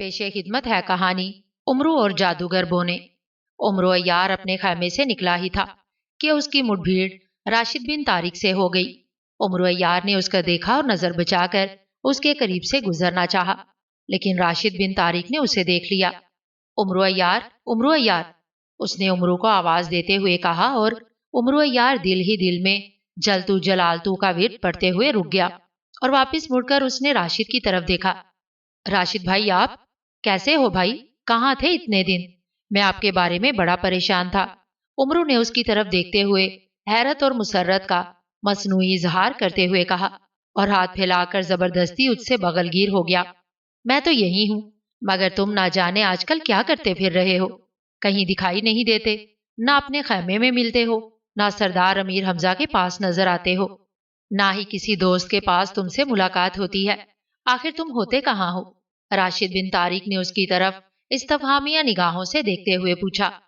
पेशे खिदमत है कहानी उमरू और जादूगर बोने। उमरू अय्यार अपने खैमे से निकला ही था कि उसकी मुठभेड़ राशिद बिन तारिक से हो गई। उमरू अय्यार ने उसका देखा और नजर बचाकर उसके करीब से गुजरना चाहा, लेकिन राशिद बिन तारिक ने उसे देख लिया। उमरू अय्यार, उमरू अय्यार, उसने उमरू को आवाज देते हुए कहा और उमरू अय्यार दिल ही दिल में जलतू जलालतू का विर्द पढ़ते हुए रुक गया और वापस मुड़कर उसने राशिद की तरफ देखा। राशिद भाई, आप कैसे हो भाई? कहाँ थे इतने दिन? मैं आपके बारे में बड़ा परेशान था। उमरू ने उसकी तरफ देखते हुए हैरत और मुसर्रत का मसनूई इजहार करते हुए कहा और हाथ फैलाकर जबरदस्ती उससे बगलगीर हो गया। मैं तो यही हूँ, मगर तुम ना जाने आजकल क्या करते फिर रहे हो। कहीं दिखाई नहीं देते, ना अपने खैमे में मिलते हो, ना सरदार अमीर हमजा के पास नजर आते हो, ना ही किसी दोस्त के पास तुमसे मुलाकात होती है। आखिर तुम होते कहाँ हो? राशिद बिन तारिक ने उसकी तरफ इस्तफहामिया निगाहों से देखते हुए पूछा।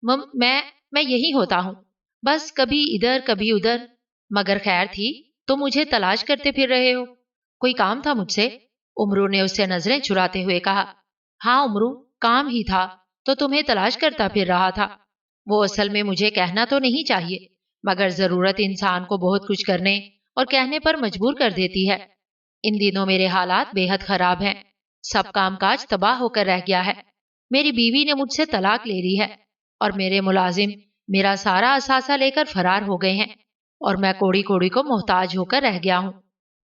मैं यही होता हूँ, बस कभी इधर कभी उधर। मगर खैर थी, तुम मुझे तलाश करते फिर रहे हो। कोई काम था मुझसे? उमरू ने उससे नजरें चुराते हुए कहा। हाँ उमरू, काम ही था, तो तुम्हें तलाश करता फिर रहा था। वो असल में मुझे कहना तो नहीं चाहिए, मगर जरूरत इंसान को बहुत कुछ करने और कहने पर मजबूर कर देती है। इन दिनों मेरे हालात बेहद खराब हैं। सब कामकाज तबाह होकर रह गया है। मेरी बीवी ने मुझसे तलाक ले ली है और मेरे मुलाजिम मेरा सारा असासा लेकर फरार हो गए हैं और मैं कोड़ी कोड़ी को मोहताज होकर रह गया हूँ।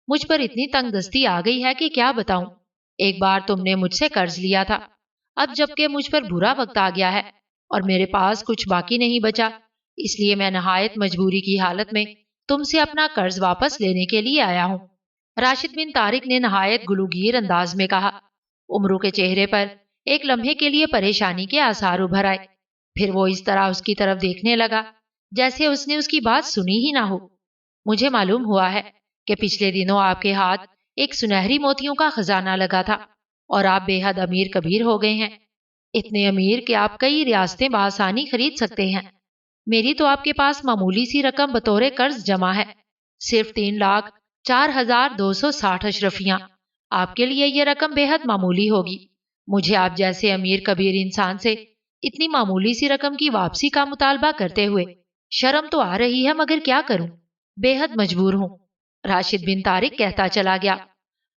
मुझ पर इतनी तंगदस्ती आ गई है कि क्या बताऊं। एक बार तुमने मुझसे कर्ज लिया था, अब जबकि मुझ पर बुरा वक्त आ गया है और मेरे पास कुछ बाकी नहीं बचा, इसलिए मैं नहायत मजबूरी की हालत में तुमसे अपना कर्ज वापस लेने के लिए आया हूँ। राशिद बिन तारिक ने नहायत गुलूगीर अंदाज में कहा। उमरू के चेहरे पर एक लम्हे के लिए परेशानी के आसार उभर आए, फिर वो इस तरह उसकी तरफ देखने लगा जैसे उसने उसकी बात सुनी ही ना हो। मुझे मालूम हुआ है कि पिछले दिनों आपके हाथ एक सुनहरी मोतियों का खजाना लगा था और आप बेहद अमीर कबीर हो गए हैं, इतने अमीर कि आप कई रियासतें बआसानी खरीद सकते हैं। मेरी तो आपके पास मामूली सी रकम बतौर कर्ज जमा है, सिर्फ 3,04,260 अशरफियां। आपके लिए यह रकम बेहद मामूली होगी। मुझे आप जैसे अमीर कबीर इंसान से इतनी मामूली सी रकम की वापसी का मुतालबा करते हुए शर्म तो आ रही है, मगर क्या करूं, बेहद मजबूर हूं। राशिद बिन तारिक कहता चला गया।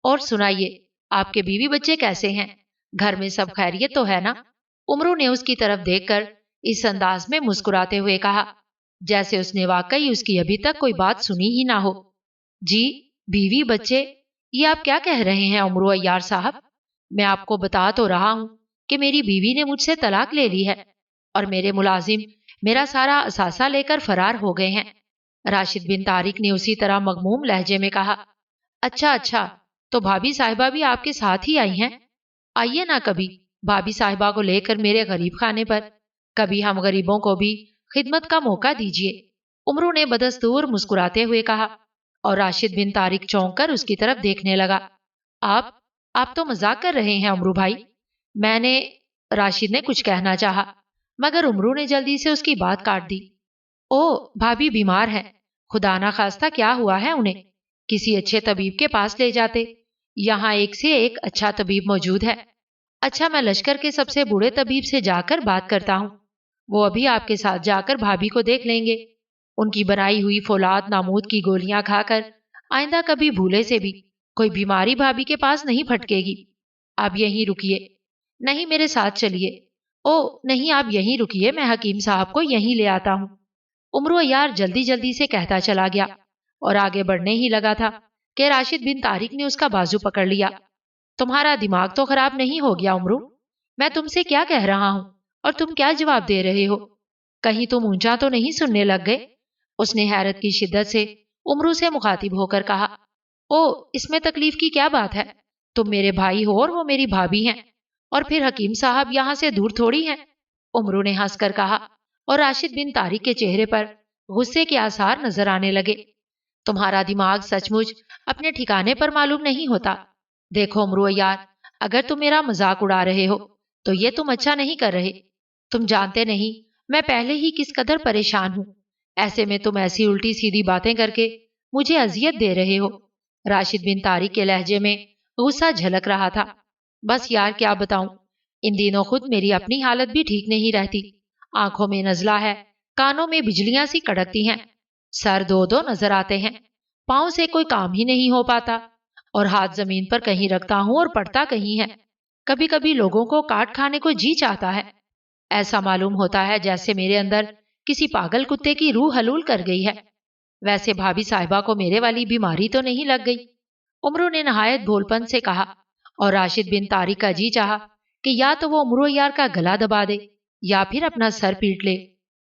और सुनाइए, आपके बीवी बच्चे कैसे हैं? घर में सब खैरियत तो है ना? उमरू ने उसकी तरफ देखकर इस अंदाज में मुस्कुराते हुए कहा जैसे उसने वाकई उसकी अभी तक कोई बात सुनी ही ना हो। जी, बीवी बच्चे, ये आप क्या कह रहे हैं उमरू अय्यार साहब? मैं आपको बता तो रहा हूं कि मेरी बीवी ने मुझसे तलाक ले ली है और मेरे मुलाजिम मेरा सारा असासा लेकर फरार हो गए हैं। राशिद बिन तारिक ने उसी तरह मगमूम लहजे में कहा। अच्छा अच्छा, तो भाभी साहिबा भी आपके साथ ही आई हैं? आइए ना कभी भाभी साहिबा को लेकर मेरे गरीब खाने पर, कभी हम गरीबों को भी खिदमत का मौका दीजिए। उमरू ने बदस्तूर मुस्कुराते हुए कहा और राशिद बिन तारिक चौंक कर उसकी तरफ देखने लगा। आप तो मजाक कर रहे हैं उमरू भाई। मैंने राशिद ने कुछ कहना चाहा, मगर उमरू ने जल्दी से उसकी बात काट दी। ओ, भाभी बीमार हैं, खुदा ना खास्ता क्या हुआ है उन्हें? किसी अच्छे तबीब के पास ले जाते, यहाँ एक से एक अच्छा तबीब मौजूद है। अच्छा, मैं लश्कर के सबसे बूढ़े तबीब से जाकर बात करता हूँ, वो अभी आपके साथ जाकर भाभी को देख लेंगे। उनकी बनाई हुई फौलाद नामूद की गोलियां खाकर आइंदा कभी भूले से भी कोई बीमारी भाभी के पास नहीं फटकेगी। आप यहीं रुकिए, नहीं मेरे साथ चलिए। ओ नहीं, आप यहीं रुकिए, मैं हकीम साहब को यहीं ले आता हूँ। उमरू अय्यार जल्दी जल्दी से कहता चला गया और आगे बढ़ने ही लगा था कि राशिद बिन तारिक ने उसका बाजू पकड़ लिया। तुम्हारा दिमाग तो खराब नहीं हो गया उमरू? मैं तुमसे क्या कह रहा हूँ और तुम क्या जवाब दे रहे हो? कहीं तुम ऊंचा तो नहीं सुनने लग गए? उसने हैरत की शिद्दत से उमरू से मुखातिब होकर कहा। ओ, इसमें तकलीफ की क्या बात है? तुम मेरे भाई हो और वो मेरी भाभी हैं, और फिर हकीम साहब यहाँ से दूर थोड़ी हैं। उमरू ने हंसकर कहा और राशिद बिन तारिक के चेहरे पर गुस्से के आसार नजर आने लगे। तुम्हारा दिमाग सचमुच अपने ठिकाने पर मालूम नहीं होता। देखो उमरू अय्यार, अगर तुम मेरा मजाक उड़ा रहे हो तो ये तुम अच्छा नहीं कर रहे। तुम जानते नहीं मैं पहले ही किस कदर परेशान हूँ, ऐसे में तुम ऐसी उल्टी सीधी बातें करके मुझे अजियत दे रहे हो। राशिद बिन तारिक के लहजे में गुस्सा झलक रहा था। बस यार क्या बताऊं, इन दिनों खुद मेरी अपनी हालत भी ठीक नहीं रहती। आंखों में नजला है, कानों में बिजलियां सी कड़कती हैं, सर दो दो नजर आते हैं, पाँव से कोई काम ही नहीं हो पाता, और हाथ जमीन पर कहीं रखता हूं और पड़ता कहीं है। कभी कभी लोगों को काट खाने को जी चाहता है। ऐसा मालूम होता है जैसे मेरे अंदर किसी पागल कुत्ते की रूह हलूल कर गई है। वैसे भाभी साहिबा को मेरे वाली बीमारी तो नहीं लग गई? उमरू ने नहायत भोलपन से कहा, और राशिद बिन तारिक का जी चाहा कि या तो वो उमरो यार का गला दबा दे या फिर अपना सर पीट ले।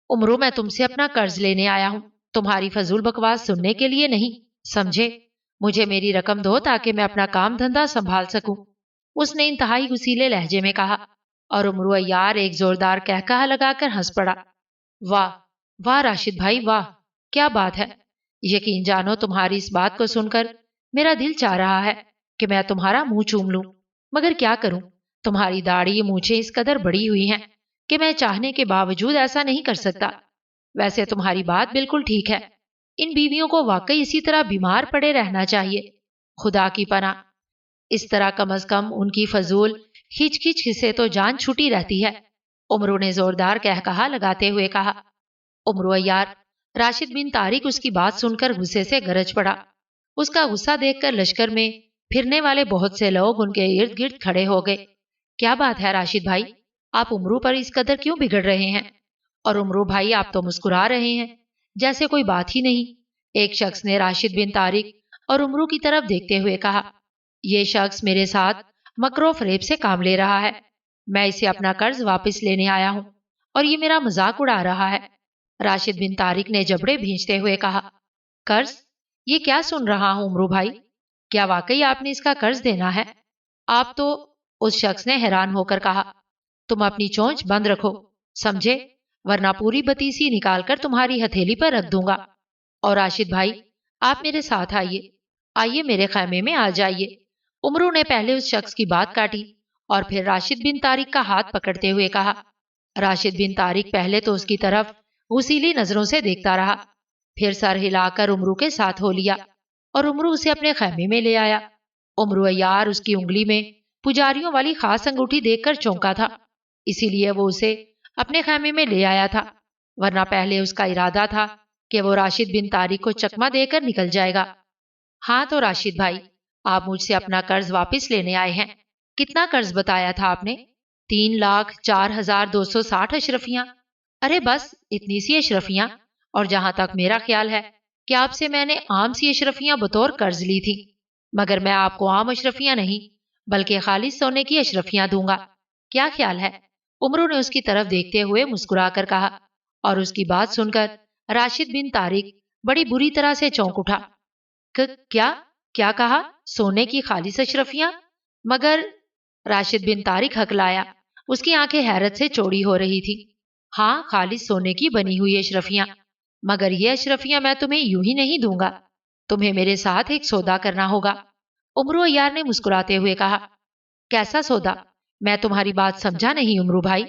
उमरो, मैं तुमसे अपना कर्ज लेने आया हूं, तुम्हारी फजूल बकवास सुनने के लिए नहीं, समझे? मुझे मेरी रकम दो ताकि मैं अपना काम धंधा संभाल सकूं। उसने इंतहाई गुसीले लहजे में कहा, और उमरो यार एक जोरदार कहकहा लगाकर हंस पड़ा। वाह वाह राशिद भाई वाह, क्या बात है। यकीन जानो तुम्हारी इस बात को सुनकर मेरा दिल चाह रहा है कि मैं तुम्हारा मुंह चूम लूं, मगर क्या करूं, तुम्हारी दाढ़ी मूछें इस कदर बड़ी हुई हैं कि मैं चाहने के बावजूद ऐसा नहीं कर सकता। वैसे तुम्हारी बात बिल्कुल ठीक है, इन बीवियों को वाकई इसी तरह बीमार पड़े रहना चाहिए। खुदा की पनाह, इस तरह कम अज कम उनकी फजूल खिच खिच से तो जान छुटी रहती है। उमरू ने जोरदार कहकहा लगाते हुए कहा। उमरो यार, राशिद बिन तारिक उसकी बात सुनकर गुस्से से गरज पड़ा। उसका गुस्सा देखकर लश्कर में फिरने वाले बहुत से लोग उनके इर्द गिर्द खड़े हो गए। क्या बात है राशिद भाई, आप उमरू पर इस कदर क्यों बिगड़ रहे हैं? और उमरू भाई, आप तो मुस्कुरा रहे हैं जैसे कोई बात ही नहीं। एक शख्स ने राशिद बिन तारिक और उमरू की तरफ देखते हुए कहा, यह शख्स मेरे साथ मकरो फरेब से काम ले रहा है। मैं इसे अपना कर्ज वापस लेने आया हूं और ये मेरा मजाक उड़ा रहा है। राशिद बिन तारिक ने जबड़े भींचते हुए कहा, कर्ज? ये क्या सुन रहा हूं उमरू भाई, क्या वाकई आपने इसका कर्ज देना है? आप तो, उस शख्स ने हैरान होकर कहा, तुम अपनी चोंच बंद रखो, समझे, वरना पूरी बतीसी निकालकर तुम्हारी हथेली पर रख दूंगा। और राशिद भाई, आप मेरे साथ आइए, आइए मेरे खैमे में आ जाइए। उमरू ने पहले उस शख्स की बात काटी और फिर राशिद बिन तारिक का हाथ पकड़ते हुए कहा। राशिद बिन तारिक पहले तो उसकी तरफ उसीली नजरों से देखता रहा, फिर सर हिलाकर उमरू के साथ हो लिया और उमरू उसे अपने खैमे में ले आया। उमरू यार उसकी उंगली में पुजारियों वाली खास अंगूठी देखकर चौंका था, इसीलिए वो उसे अपने खैमे में ले आया था, वरना पहले उसका इरादा था कि वो राशिद बिन तारिक को चकमा देकर निकल जाएगा। हाँ तो राशिद भाई, आप मुझसे अपना कर्ज वापस लेने आए हैं। कितना कर्ज बताया था आपने? 3,04,260 अशरफियां। अरे बस इतनी सी अशरफियां, और जहां तक मेरा ख्याल है कि आपसे मैंने आम सी अशरफियां बतौर कर्ज ली थी, मगर मैं आपको आम अशरफियां नहीं बल्कि खालिस सोने की अशरफियां दूंगा। क्या ख्याल है? उमरू ने उसकी तरफ देखते हुए मुस्कुराकर कहा, और उसकी बात सुनकर राशिद बिन तारिक बड़ी बुरी तरह से चौंक उठा। क्या क्या कहा? सोने की खालिस अशरफियां? मगर राशिद बिन तारिक हकलाया, उसकी आंखें हैरत से चौड़ी हो रही थी। हाँ, खालिस सोने की बनी हुई अशरफियां, मगर ये अशरफियां मैं तुम्हें यूं ही नहीं दूंगा, तुम्हें मेरे साथ एक सौदा करना होगा। उमरू यार ने मुस्कुराते हुए कहा, कैसा सौदा? मैं तुम्हारी बात समझा नहीं उमरू भाई,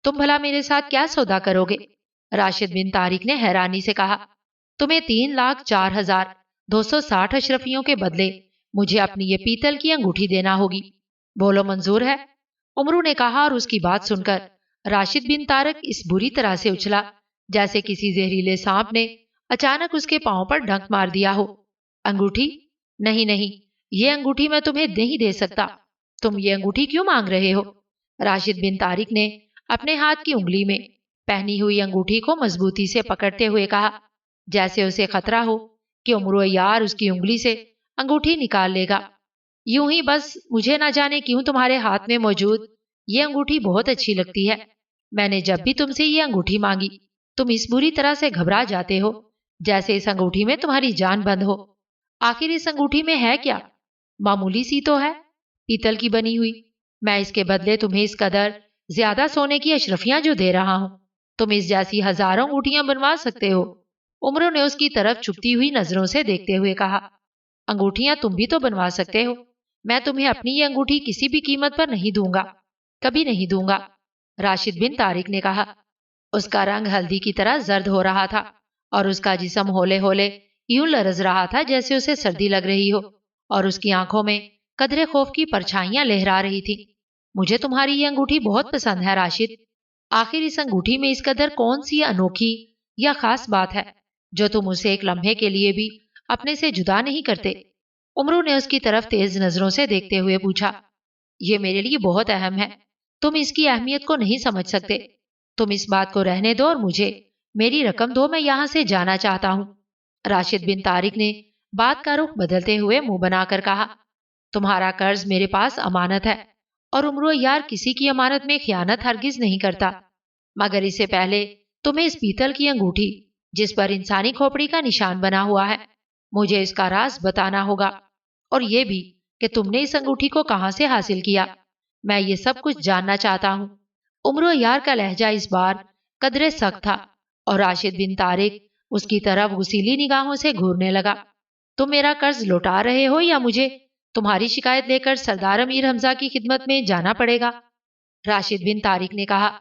तुम भला मेरे साथ क्या सौदा करोगे? राशिद बिन तारिक ने हैरानी से कहा, तुम्हें 3,04,260 अशरफियों के बदले मुझे अपनी ये पीतल की अंगूठी देना होगी। बोलो मंजूर है? उमरू ने कहा, और उसकी बात सुनकर राशिद बिन तारिक इस बुरी तरह से उछला जैसे किसी जहरीले सांप ने अचानक उसके पांव पर डंक मार दिया हो। अंगूठी? नहीं नहीं, ये अंगूठी मैं तुम्हें नहीं दे सकता। तुम ये अंगूठी क्यों मांग रहे हो? राशिद बिन तारिक ने अपने हाथ की उंगली में पहनी हुई अंगूठी को मजबूती से पकड़ते हुए कहा, जैसे उसे खतरा हो कि उमरो यार उसकी उंगली से अंगूठी निकाल लेगा। यूं ही बस, मुझे ना जाने क्यों तुम्हारे हाथ में मौजूद ये अंगूठी बहुत अच्छी लगती है। मैंने जब भी तुमसे ये अंगूठी मांगी, तुम इस बुरी तरह से घबरा जाते हो जैसे इस अंगूठी में तुम्हारी जान बंद हो। आखिर इस अंगूठी में है क्या? मामूली सी तो है, पीतल की बनी हुई। मैं इसके बदले तुम्हें इस कदर ज्यादा सोने की अशरफियां जो दे रहा हूं, तुम इस जैसी हजारों अंगूठियां बनवा सकते हो। उमरों ने उसकी तरफ चुपती हुई नजरों से देखते हुए कहा, अंगूठियां तुम भी तो बनवा सकते हो, मैं तुम्हें अपनी ये अंगूठी किसी भी कीमत पर नहीं दूंगा, कभी नहीं दूंगा। राशिद बिन तारिक ने कहा। उसका रंग हल्दी की तरह जर्द हो रहा था और उसका जिस्म होले होले यूं लरज रहा था जैसे उसे सर्दी लग रही हो, और उसकी आंखों में कदरे खौफ की परछाइयां लहरा रही थी। मुझे तुम्हारी ये अंगूठी बहुत पसंद है राशिद। आखिर इस अंगूठी में इस कदर कौन सी अनोखी या खास बात है जो तुम उसे एक लम्हे के लिए भी अपने से जुदा नहीं करते? उमरू ने उसकी तरफ तेज नजरों से देखते हुए पूछा। ये मेरे लिए बहुत अहम है, तुम इसकी अहमियत को नहीं समझ सकते। तुम इस बात को रहने दो और मुझे मेरी रकम दो, मैं यहां से जाना चाहता हूं। राशिद बिन तारिक ने बात का रुख बदलते हुए मुंह बनाकर कहा। तुम्हारा कर्ज मेरे पास अमानत है और उमरो यार किसी की अमानत में खयानत हरगिज नहीं करता, मगर इससे पहले तुम्हें इस पीतल की अंगूठी जिस पर इंसानी खोपड़ी का निशान बना हुआ है, मुझे इसका राज बताना होगा, और ये भी कि तुमने इस अंगूठी को कहां से हासिल किया। मैं ये सब कुछ जानना चाहता हूं। उमरो यार का लहजा इस बार कदरे सख्त था और राशिद बिन तारिक उसकी तरफ गुसीली निगाहों से घूरने लगा। तुम मेरा कर्ज लौटा रहे हो या मुझे तुम्हारी शिकायत लेकर सरदार अमीर हमजा की खिदमत में जाना पड़ेगा? राशिद बिन तारिक ने कहा।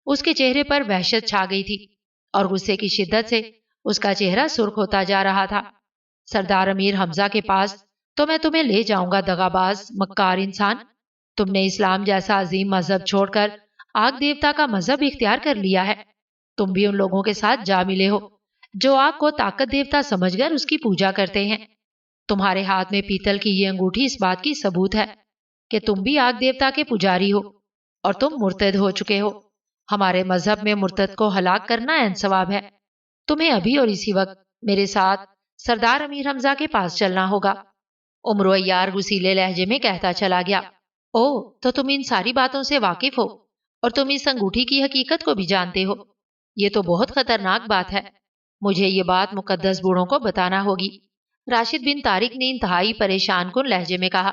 उसके चेहरे पर वहशत छा गई थी और गुस्से की शिद्दत से उसका चेहरा सुर्ख होता जा रहा था। सरदार अमीर हमजा के पास तो मैं तुम्हें ले जाऊंगा, दगाबाज मक्कार इंसान। तुमने इस्लाम जैसा अजीम मजहब छोड़कर आग देवता का मजहब इख्तियार कर लिया है। तुम भी उन लोगों के साथ जा मिले हो जो आग को ताकत देवता समझकर उसकी पूजा करते हैं। तुम्हारे हाथ में पीतल की ये अंगूठी इस बात की सबूत है कि तुम भी आग देवता के पुजारी हो और तुम मुर्तद हो चुके हो। हमारे मजहब में मुर्तद को हलाक करना इंसवाब है। तुम्हें अभी और इसी वक्त मेरे साथ सरदार अमीर हमजा के पास चलना होगा। उमरो यार गुसीले लहजे में कहता चला गया। ओ, तो तुम इन सारी बातों से वाकिफ हो और तुम इस अंगूठी की हकीकत को भी जानते हो। ये तो बहुत खतरनाक बात है। मुझे ये बात मुकद्दस बूढ़ों को बताना होगी। राशिद बिन तारिक ने इंतहाई परेशान कुन लहजे में कहा।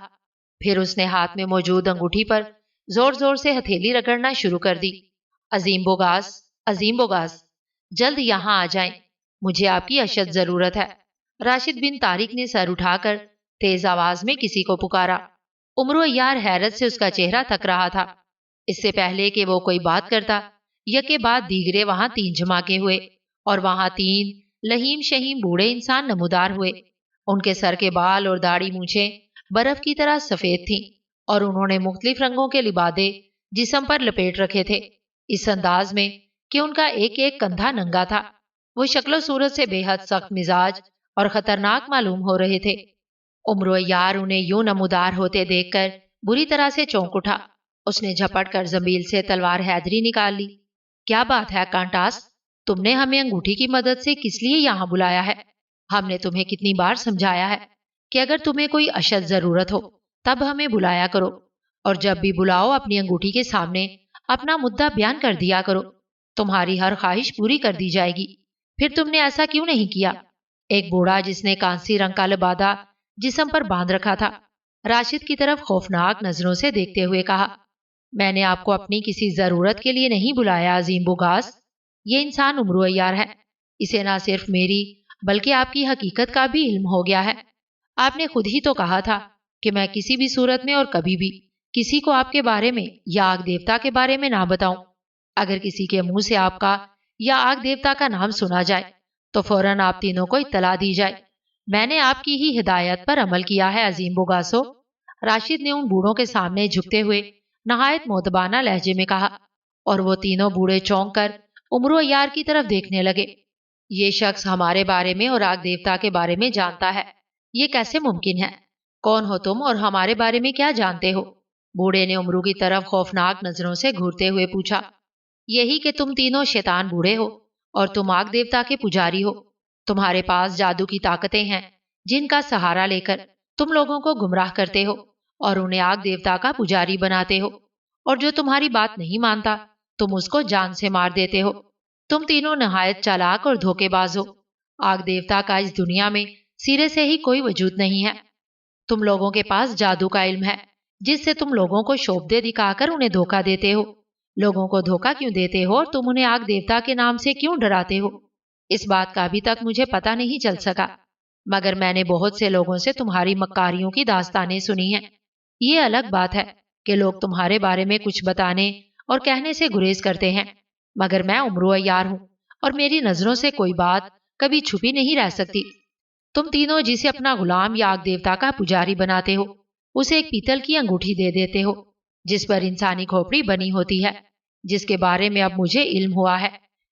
फिर उसने हाथ में मौजूद अंगूठी पर जोर जोर से हथेली रगड़ना शुरू कर दी। अजीम बोगास, अजीम बोगास, जल्द यहाँ आ जाएं, मुझे आपकी अशद जरूरत है। राशिद बिन तारिक ने सर उठाकर तेज आवाज में किसी को पुकारा। उमरो यार हैरत से उसका चेहरा थक रहा था। इससे पहले कि वो कोई बात करता, यके बाद दीगरे वहां 3 जमाके हुए और वहां 3 लहीम शहीम बूढ़े इंसान नमूदार हुए। उनके सर के बाल और दाढ़ी मूछें बर्फ की तरह सफेद थीं और उन्होंने मुख्तलिफ रंगों के लिबादे जिस्म पर लपेट रखे थे, इस अंदाज में कि उनका एक एक कंधा नंगा था। वो शक्लो सूरत से बेहद सख्त मिजाज और खतरनाक मालूम हो रहे थे। उमरो यार उन्हें यूं नमूदार होते देखकर बुरी तरह से चौंक उठा। उसने झपट कर जमील से तलवार हैदरी निकाल ली। क्या बात है कांटास, तुमने हमें अंगूठी की मदद से किस लिए यहाँ बुलाया है? हमने तुम्हें कितनी बार समझाया है कि अगर तुम्हें कोई अशद जरूरत हो तब हमें बुलाया करो, और जब भी बुलाओ अपनी अंगूठी के सामने अपना मुद्दा बयान कर दिया करो। तुम्हारी हर ख्वाहिश पूरी कर दी जाएगी। फिर तुमने ऐसा क्यों नहीं किया? एक बूढ़ा जिसने कांसी रंग का लिबादा जिस्म पर बांध रखा था, राशिद की तरफ खौफनाक नजरों से देखते हुए कहा। मैंने आपको अपनी किसी जरूरत के लिए नहीं बुलाया अजीम बुगास। ये इंसान उमरो यार है। इसे ना सिर्फ मेरी बल्कि आपकी हकीकत का भी इल्म हो गया है। आपने खुद ही तो कहा था कि मैं किसी भी सूरत में और कभी भी किसी को आपके बारे में या आग देवता के बारे में ना बताऊं। अगर किसी के मुंह से आपका या आग देवता का नाम सुना जाए तो फौरन आप तीनों को इत्तला दी जाए। मैंने आपकी ही हिदायत पर अमल किया है अजीम बुगासो। राशिद ने उन बूढ़ों के सामने झुकते हुए नहायत मोतबाना लहजे में कहा, और वो तीनों बूढ़े चौंक कर उमरो यार की तरफ देखने लगे। ये शख्स हमारे बारे में और आग देवता के बारे में जानता है, ये कैसे मुमकिन है? कौन हो तुम और हमारे बारे में क्या जानते हो? बूढ़े ने उमरू की तरफ खौफनाक नजरों से घूरते हुए पूछा। यही कि तुम तीनों शैतान बूढ़े हो और तुम आग देवता के पुजारी हो। तुम्हारे पास जादू की ताकतें हैं जिनका सहारा लेकर तुम लोगों को गुमराह करते हो और उन्हें आग देवता का पुजारी बनाते हो, और जो तुम्हारी बात नहीं मानता तुम उसको जान से मार देते हो। तुम तीनों नहायत चालाक और धोखेबाज हो। आग देवता का इस दुनिया में सिरे से ही कोई वजूद नहीं है। तुम लोगों के पास जादू का इल्म है जिससे तुम लोगों को शोभदे दिखाकर उन्हें धोखा देते हो। लोगों को धोखा क्यों देते हो और तुम उन्हें आग देवता के नाम से क्यों डराते हो? इस बात का अभी तक मुझे पता नहीं चल सका, मगर मैंने बहुत से लोगों से तुम्हारी मक्कारियों की दास्तानें सुनी हैं। ये अलग बात है कि लोग तुम्हारे बारे में कुछ बताने और कहने से गुरेज करते हैं, मगर मैं उमरो यार हूं और मेरी नजरों से कोई बात कभी छुपी नहीं रह सकती। तुम तीनों जिसे अपना गुलाम या आग देवता का पुजारी बनाते हो, उसे एक पीतल की अंगूठी दे देते हो जिस पर इंसानी खोपड़ी बनी होती है, जिसके बारे में अब मुझे इल्म हुआ है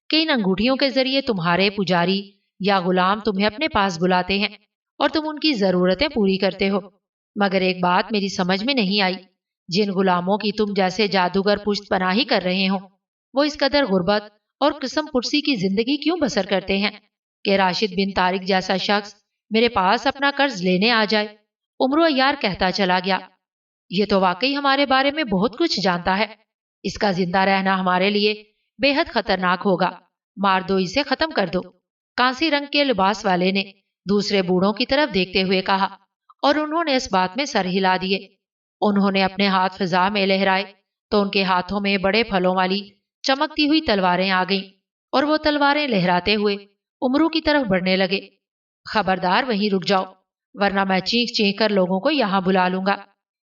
कि इन अंगूठियों के जरिए तुम्हारे पुजारी या गुलाम तुम्हें अपने पास बुलाते हैं और तुम उनकी जरूरतें पूरी करते हो। मगर एक बात मेरी समझ में नहीं आई, जिन गुलामों की तुम जैसे जादूगर पुश्त पनाही कर रहे हो, वो इस कदर गुर्बत और किस्म पुरसी की जिंदगी क्यों बसर करते हैं कि राशिद बिन तारिक जैसा शख्स मेरे पास अपना कर्ज लेने आ जाए। उमरो अय्यार कहता चला गया, ये तो वाकई हमारे बारे में बहुत कुछ जानता है। इसका जिंदा रहना हमारे लिए बेहद खतरनाक होगा। मार दो इसे, खत्म कर दो। कांसी रंग के लिबास वाले ने दूसरे बूढ़ों की तरफ देखते हुए कहा और उन्होंने इस बात में सर हिला दिए। उन्होंने अपने हाथ फिजा में लहराए तो उनके हाथों में बड़े फलों वाली चमकती हुई तलवारें आ गईं और वो तलवारें लहराते हुए उमरू की तरफ बढ़ने लगे। खबरदार वहीं रुक जाओ, वरना मैं चीख चीख कर लोगों को यहाँ बुला लूंगा।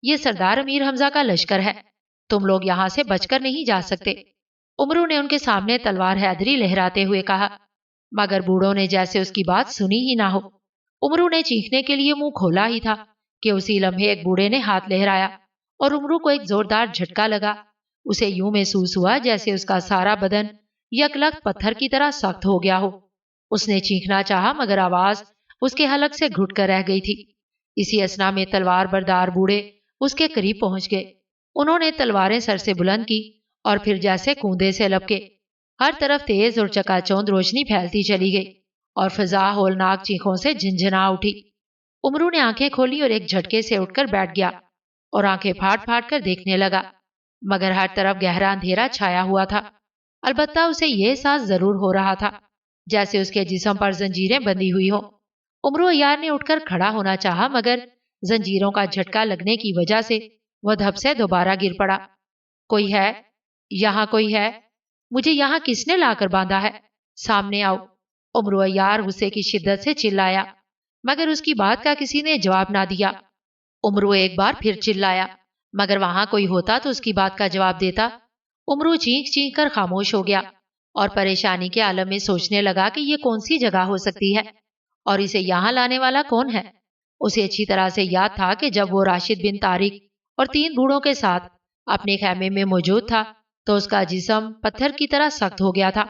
ये सरदार अमीर हमजा का लश्कर है, तुम लोग यहाँ से बचकर नहीं जा सकते। उमरू ने उनके सामने तलवार हैदरी लहराते हुए कहा, मगर बूढ़ों ने जैसे उसकी बात सुनी ही ना हो। उमरू ने चीखने के लिए मुंह खोला ही था कि उसी लम्हे एक बूढ़े ने हाथ लहराया और उमरू को एक जोरदार झटका लगा। उसे यूं महसूस हुआ जैसे उसका सारा बदन यकलख्त पत्थर की तरह सख्त हो गया हो। उसने चीखना चाहा मगर आवाज उसके हलक से घुट कर रह गई थी। इसी असना में तलवार बरदार बूढ़े उसके करीब पहुंच गए। उन्होंने तलवारें सर से बुलंद की और फिर जैसे कूदे से लपके। हर तरफ तेज और चकाचौंध रोशनी फैलती चली गई और फिजा होलनाक चीखों से झंझना उठी। उमरू ने आंखें खोली और एक झटके से उठकर बैठ गया और आंखें फाड़ फाड़ कर देखने लगा, मगर हर तरफ गहरा अंधेरा छाया हुआ था। अलबत्ता उसे यह एहसास जरूर हो रहा था जैसे उसके जिस्म पर जंजीरें बंधी हुई हो। उमरू अय्यार ने उठकर खड़ा होना चाहा, मगर जंजीरों का झटका लगने की वजह से वह धप से दोबारा गिर पड़ा। कोई है? यहाँ कोई है? मुझे यहाँ किसने लाकर बांधा है? सामने आओ। उमरू अय्यार गुस्से की शिद्दत से चिल्लाया, मगर उसकी बात का किसी ने जवाब ना दिया। उमरू एक बार फिर चिल्लाया, मगर वहां कोई होता तो उसकी बात का जवाब देता। उमरू चीख चीख कर खामोश हो गया और परेशानी के आलम में सोचने लगा कि ये कौन सी जगह हो सकती है और इसे यहाँ लाने वाला कौन है। उसे अच्छी तरह से याद था कि जब वो राशिद बिन तारिक और 3 बूढ़ों के साथ अपने खैमे में मौजूद था तो उसका जिस्म पत्थर की तरह सख्त हो गया था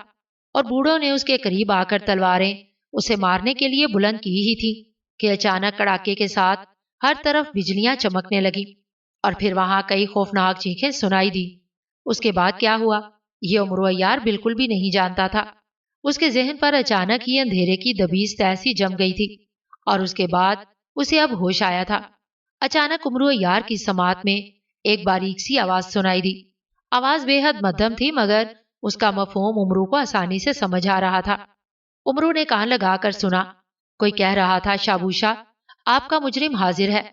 और बूढ़ों ने उसके करीब आकर तलवारें उसे मारने के लिए बुलंद की ही थी कि अचानक कड़ाके के साथ हर तरफ बिजलियां चमकने लगी और फिर वहां कई खौफनाक चीखें सुनाई दी। उसके बाद क्या हुआ ये उमरू अय्यार बिल्कुल भी नहीं जानता था। उसके जहन पर अचानक ही अंधेरे की दबीज तैसी जम गई थी और उसके बाद उसे अब होश आया था। अचानक उमरू अय्यार की समात में एक बारीक सी आवाज सुनाई दी। आवाज बेहद मध्यम थी, मगर उसका मफहूम उमरू को आसानी से समझ आ रहा था। उमरू ने कान लगाकर सुना। कोई कह रहा था, शाबूशा, आपका मुजरिम हाजिर है।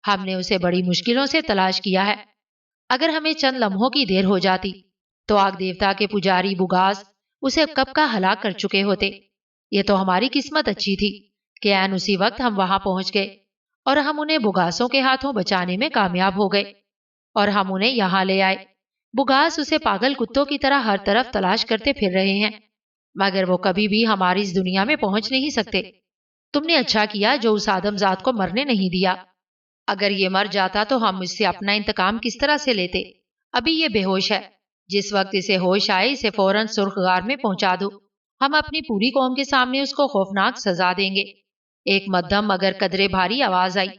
हमने उसे बड़ी मुश्किलों से तलाश किया है। अगर हमें चंद लम्हों की देर हो जाती तो आग देवता के पुजारी बुगास उसे कब का हलाक कर चुके होते। ये तो हमारी किस्मत अच्छी थी कि ऐन उसी वक्त हम वहां पहुंच गए और हम उन्हें बुगासों के हाथों बचाने में कामयाब हो गए और हम उन्हें यहाँ ले आए। बुगास उसे पागल कुत्तों की तरह हर तरफ तलाश करते फिर रहे हैं, मगर वो कभी भी हमारी इस दुनिया में पहुंच नहीं सकते। तुमने अच्छा किया जो उस आदमजात को मरने नहीं दिया। अगर ये मर जाता तो हम इससे अपना इंतकाम किस तरह से लेते। अभी ये बेहोश है, जिस वक्त इसे होश आए इसे फौरन सुर्खगार में पहुंचा दो। हम अपनी पूरी कौम के सामने उसको खौफनाक सजा देंगे। एक मध्यम मगर कदरे भारी आवाज आई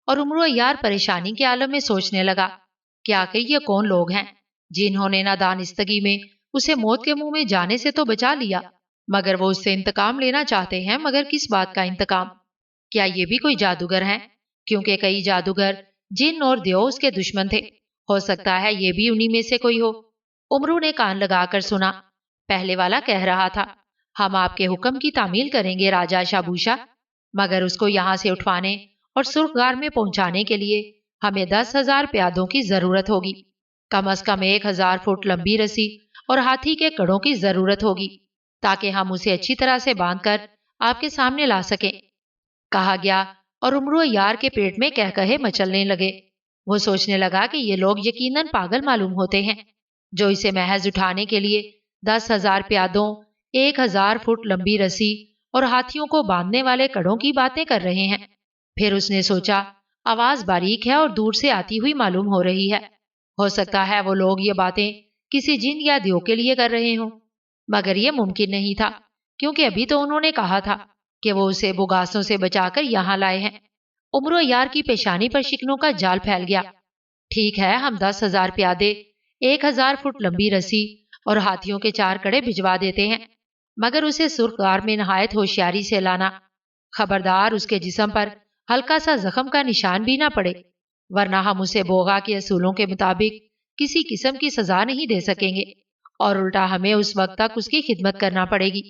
और उमरू अय्यार परेशानी के आलम में सोचने लगा कि आखिर ये कौन लोग हैं जिन्होंने नादानिस्तगी में उसे मौत के मुंह में जाने से तो बचा लिया, मगर वो उससे इंतकाम लेना चाहते हैं। मगर किस बात का इंतकाम? क्या ये भी कोई जादूगर हैं? क्योंकि कई जादूगर जिन और देव उसके दुश्मन थे। हो सकता है ये भी उन्हीं में से कोई हो। उमरू ने कान लगाकर सुना। पहले वाला कह रहा था, हम आपके हुक्म की तामील करेंगे राजा शाबूशा, मगर उसको यहाँ से उठवाने और सुर्खगार में पहुंचाने के लिए हमें 10,000 प्यादों की जरूरत होगी। कम से कम 1,000 फुट लंबी रस्सी और हाथी के कड़ों की जरूरत होगी ताकि हम उसे अच्छी तरह से बांधकर आपके सामने ला सकें। कहा गया और उमरू अय्यार के पेट में कह कहे मचलने लगे। वो सोचने लगा कि ये लोग यकीनन पागल मालूम होते हैं जो इसे महज उठाने के लिए 10,000 प्यादों, 1,000 फुट लंबी रस्सी और हाथियों को बांधने वाले कड़ों की बातें कर रहे हैं। फिर उसने सोचा, आवाज बारीक है और दूर से आती हुई मालूम हो रही है। हो सकता है वो लोग ये बातें किसी जिन या दियों के लिए कर रहे हों, मगर ये मुमकिन नहीं था, क्योंकि अभी तो उन्होंने कहा था कि वो उसे बुगासों से बचाकर यहाँ लाए हैं। उम्र यार की पेशानी पर शिकनों का जाल फैल गया। ठीक है, हम 10,000 प्यादे, 1,000 फुट लंबी रस्सी और हाथियों के 4 कड़े भिजवा देते हैं, मगर उसे सुर्खगार में नहायत होशियारी से लाना। खबरदार उसके जिस्म पर हल्का सा जख्म का निशान भी ना पड़े, वरना हम उसे बोगा के असूलों के मुताबिक किसी किस्म की सजा नहीं दे सकेंगे, और उल्टा हमें उस वक्त तक उसकी खिदमत करना पड़ेगी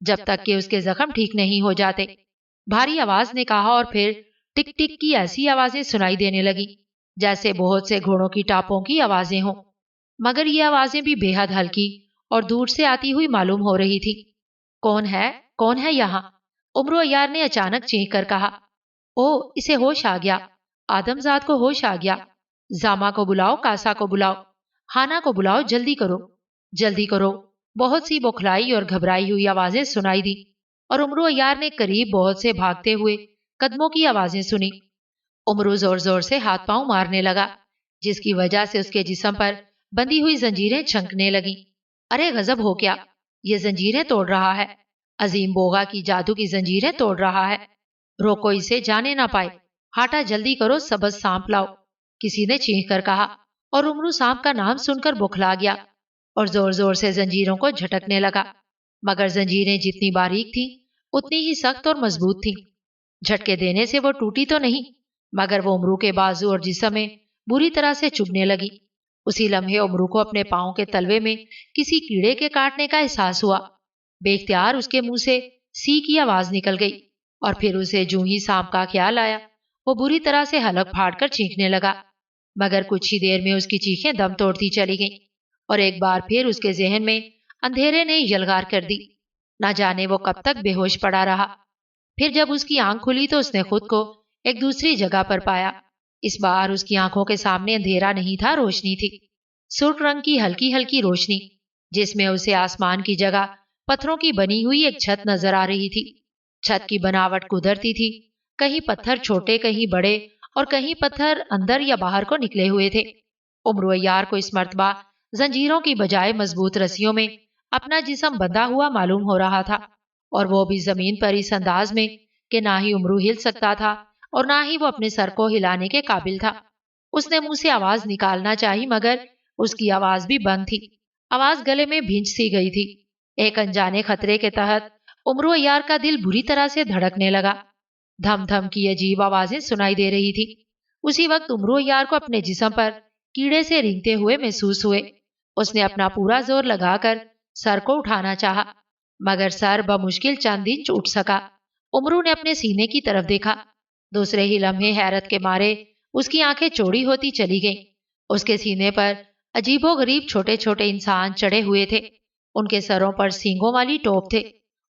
जब तक कि उसके जख्म ठीक नहीं हो जाते। भारी आवाज ने कहा, और फिर टिक टिक की ऐसी आवाजें सुनाई देने लगी जैसे बहुत से घोड़ों की टापों की आवाजें हों, मगर ये आवाजें भी बेहद हल्की और दूर से आती हुई मालूम हो रही थी। कौन है, कौन है यहाँ? उम्र यार ने अचानक चीख कर कहा। ओ, इसे होश आ गया, आदमजाद को होश आ गया। जामा को बुलाओ, कासा को बुलाओ, हाना को बुलाओ, जल्दी करो, जल्दी करो। बहुत सी बौखलाई और घबराई हुई आवाजें सुनाई दी, और उमरो यार ने करीब बहुत से भागते हुए कदमों की आवाजें सुनी। उमरू जोर जोर से हाथ पांव मारने लगा, जिसकी वजह से उसके जिस्म पर बंधी हुई जंजीरें छंकने लगी। अरे गजब हो गया, ये जंजीरें तोड़ रहा है, अजीम बोगा की जादू की जंजीरें तोड़ रहा है। रोको इसे, जाने ना पाए। हाटा जल्दी करो, सबज सांप लाओ, किसी ने चीख कर कहा, और उमरू सांप का नाम सुनकर बुखला गया और जोर जोर से जंजीरों को झटकने लगा। मगर जंजीरें जितनी बारीक थीं, उतनी ही सख्त और मजबूत थीं। झटके देने से वो टूटी तो नहीं, मगर वो उमरू के बाजू और जिस्म में बुरी तरह से चुभने लगी। उसी लम्हे उमरू को अपने पांव के तलवे में किसी कीड़े के काटने का एहसास हुआ। बेख्तियार उसके मुंह से सी की आवाज निकल गई, और फिर उसे जूं ही सांप का ख्याल आया, वो बुरी तरह से हलक फाड़ कर चीखने लगा। मगर कुछ ही देर में उसकी चीखें दम तोड़ती चली गईं, और एक बार फिर उसके जहन में अंधेरे ने यलगार कर दी। न जाने वो कब तक बेहोश पड़ा रहा। फिर जब उसकी आंख खुली तो उसने खुद को एक दूसरी जगह पर पाया। इस बार उसकी आंखों के सामने अंधेरा नहीं था, रोशनी थी, सुर्ख रंग की हल्की हल्की रोशनी, जिसमें उसे आसमान की जगह पत्थरों की बनी हुई एक छत नजर आ रही थी। छत की बनावट कुदरती थी, कहीं पत्थर छोटे, कहीं बड़े, और कहीं पत्थर अंदर या बाहर को निकले हुए थे। उम्र यार को इस मर्तबा जंजीरों की बजाय मजबूत रस्सियों में अपना जिस्म बंधा हुआ मालूम हो रहा था, और वो भी जमीन पर इस अंदाज में कि ना ही उमरू हिल सकता था और ना ही वो अपने सर को हिलाने के काबिल था। उसने मुंह से आवाज निकालना चाही, मगर उसकी आवाज भी बंद थी। आवाज गले में भींच सी गई थी। एक अनजाने खतरे के तहत उमरू यार का दिल बुरी तरह से धड़कने लगा। धम धम की अजीब आवाजें सुनाई दे रही थी। उसी वक्त उमरू यार को अपने जिस्म पर कीड़े से रेंगते हुए महसूस हुए। उसने अपना पूरा जोर लगाकर सर को उठाना चाहा, मगर सर बमुश्किल चंद इंच उठ सका। उमरू ने अपने सीने की तरफ देखा। दूसरे ही लम्हे हैरत के मारे उसकी आंखें चौड़ी होती चली गईं। उसके सीने पर अजीबोगरीब छोटे छोटे इंसान चढ़े हुए थे। उनके सरों पर सींगों वाली टोप थे,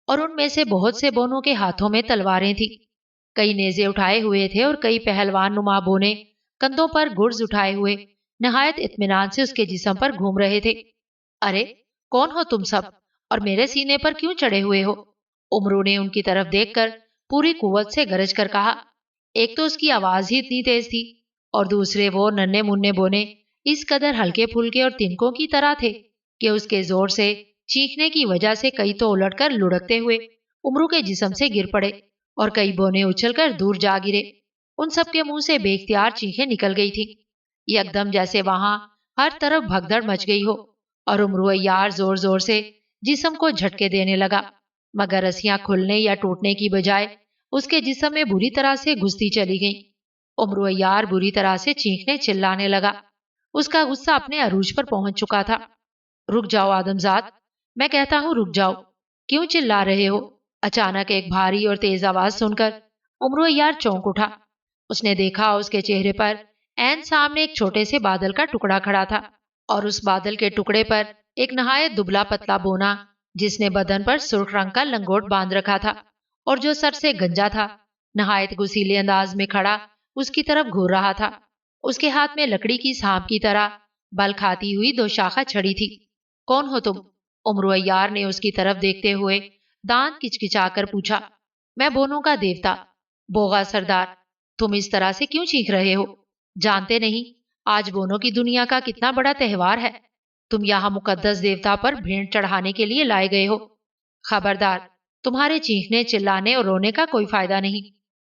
और उनमें से बहुत से बोनों के हाथों में तलवारें थी। कई नेजे उठाए हुए थे, और कई पहलवान नुमा बोने कंधों पर गुर्ज उठाए हुए नहायत इत्मीनान से उसके जिस्म पर घूम रहे थे। अरे, कौन हो तुम सब, और मेरे सीने पर क्यों चढ़े हुए हो? उमरू ने उनकी तरफ देखकर पूरी कुव्वत से गरज कर कहा। एक तो उसकी आवाज ही इतनी तेज थी, और दूसरे वो नन्हे मुन्ने बोने इस कदर हल्के फुल्के और तिनकों की तरह थे कि उसके जोर से चीखने की वजह से कई तो उलटकर लुढ़कते हुए उमरू के जिस्म से गिर पड़े, और कई बोने उछलकर दूर जा गिरे। उन सबके मुंह से बेख्तियार चीखें निकल गई थी, एकदम जैसे वहां हर तरफ भगदड़ मच गई हो, और उमरू यार जोर जोर से जिस्म को झटके देने लगा, मगर रस्सियां खुलने या टूटने की बजाय उसके जिस्म में बुरी तरह से घुसती चली गईं। उमरू यार बुरी तरह से चीखने चिल्लाने लगा। उसका गुस्सा अपने अरूज पर पहुंच चुका था। रुक जाओ आदमजाद, मैं कहता हूं रुक जाओ, क्यों चिल्ला रहे हो? अचानक एक भारी और तेज आवाज सुनकर उमरू यार चौंक उठा। उसने देखा उसके चेहरे पर ऐन सामने एक छोटे से बादल का टुकड़ा खड़ा था, और उस बादल के टुकड़े पर एक नहायत दुबला पतला बोना, जिसने बदन पर सुर्ख रंग का लंगोट बांध रखा था और जो सर से गंजा था, नहायत गुसीले अंदाज में खड़ा उसकी तरफ घूर रहा था। उसके हाथ में लकड़ी की सांप की तरह बल खाती हुई 2 शाखा छड़ी थी। कौन हो तुम? उमरू यार ने उसकी तरफ देखते हुए दांत किचकिचाकर पूछा। मैं बोनों का देवता, बोगा सरदार, तुम इस तरह से क्यों चीख रहे हो? जानते नहीं आज बोनों की दुनिया का कितना बड़ा त्योहार है? तुम यहाँ मुकद्दस देवता पर भेंट चढ़ाने के लिए लाए गए हो। खबरदार, तुम्हारे चीखने चिल्लाने और रोने का कोई फायदा नहीं,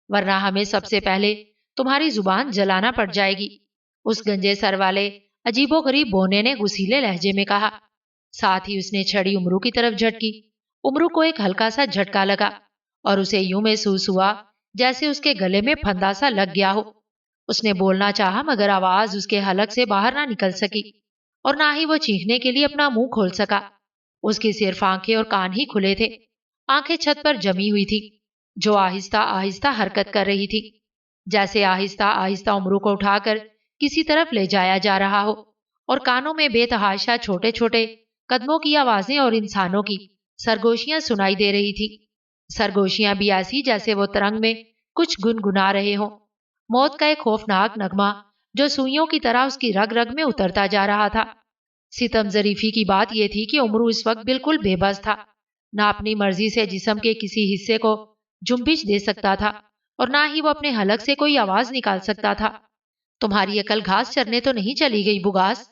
वरना हमें सबसे पहले तुम्हारी जुबान जलाना पड़ जाएगी। उस गंजे सर वाले अजीबोगरीब बोने ने गुस्सीले लहजे में कहा। साथ ही उसने छड़ी उमरू की तरफ झटकी। उमरू को एक हल्का सा झटका लगा और उसे यूं महसूस हुआ जैसे उसके गले में फंदा सा लग गया हो। उसने बोलना चाहा मगर आवाज उसके हलक से बाहर ना निकल सकी और ना ही वो चीखने के लिए अपना मुंह खोल सका। उसकी सिर्फ आंखें और कान ही खुले थे। आंखें छत पर जमी हुई थी, जो आहिस्ता आहिस्ता हरकत कर रही थी, जैसे आहिस्ता आहिस्ता उमरू को उठाकर किसी तरफ ले जाया जा रहा हो। और कानों में बेतहाशा छोटे छोटे कदमों की आवाजें और इंसानों की सरगोशियां सुनाई दे रही थी। सरगोशियां भी ऐसी जैसे वो तरंग में कुछ गुनगुना रहे हो। मौत का एक खौफनाक नगमा जो सुइयों की तरह उसकी रग रग में उतरता जा रहा था। सितम जरीफी की बात यह थी कि उमरू इस वक्त बिल्कुल बेबस था। ना अपनी मर्जी से जिस्म के किसी हिस्से को जुम्बिश दे सकता था और ना ही वो अपने हलक से कोई आवाज निकाल सकता था। तुम्हारी अकल घास चरने तो नहीं चली गई बुगास?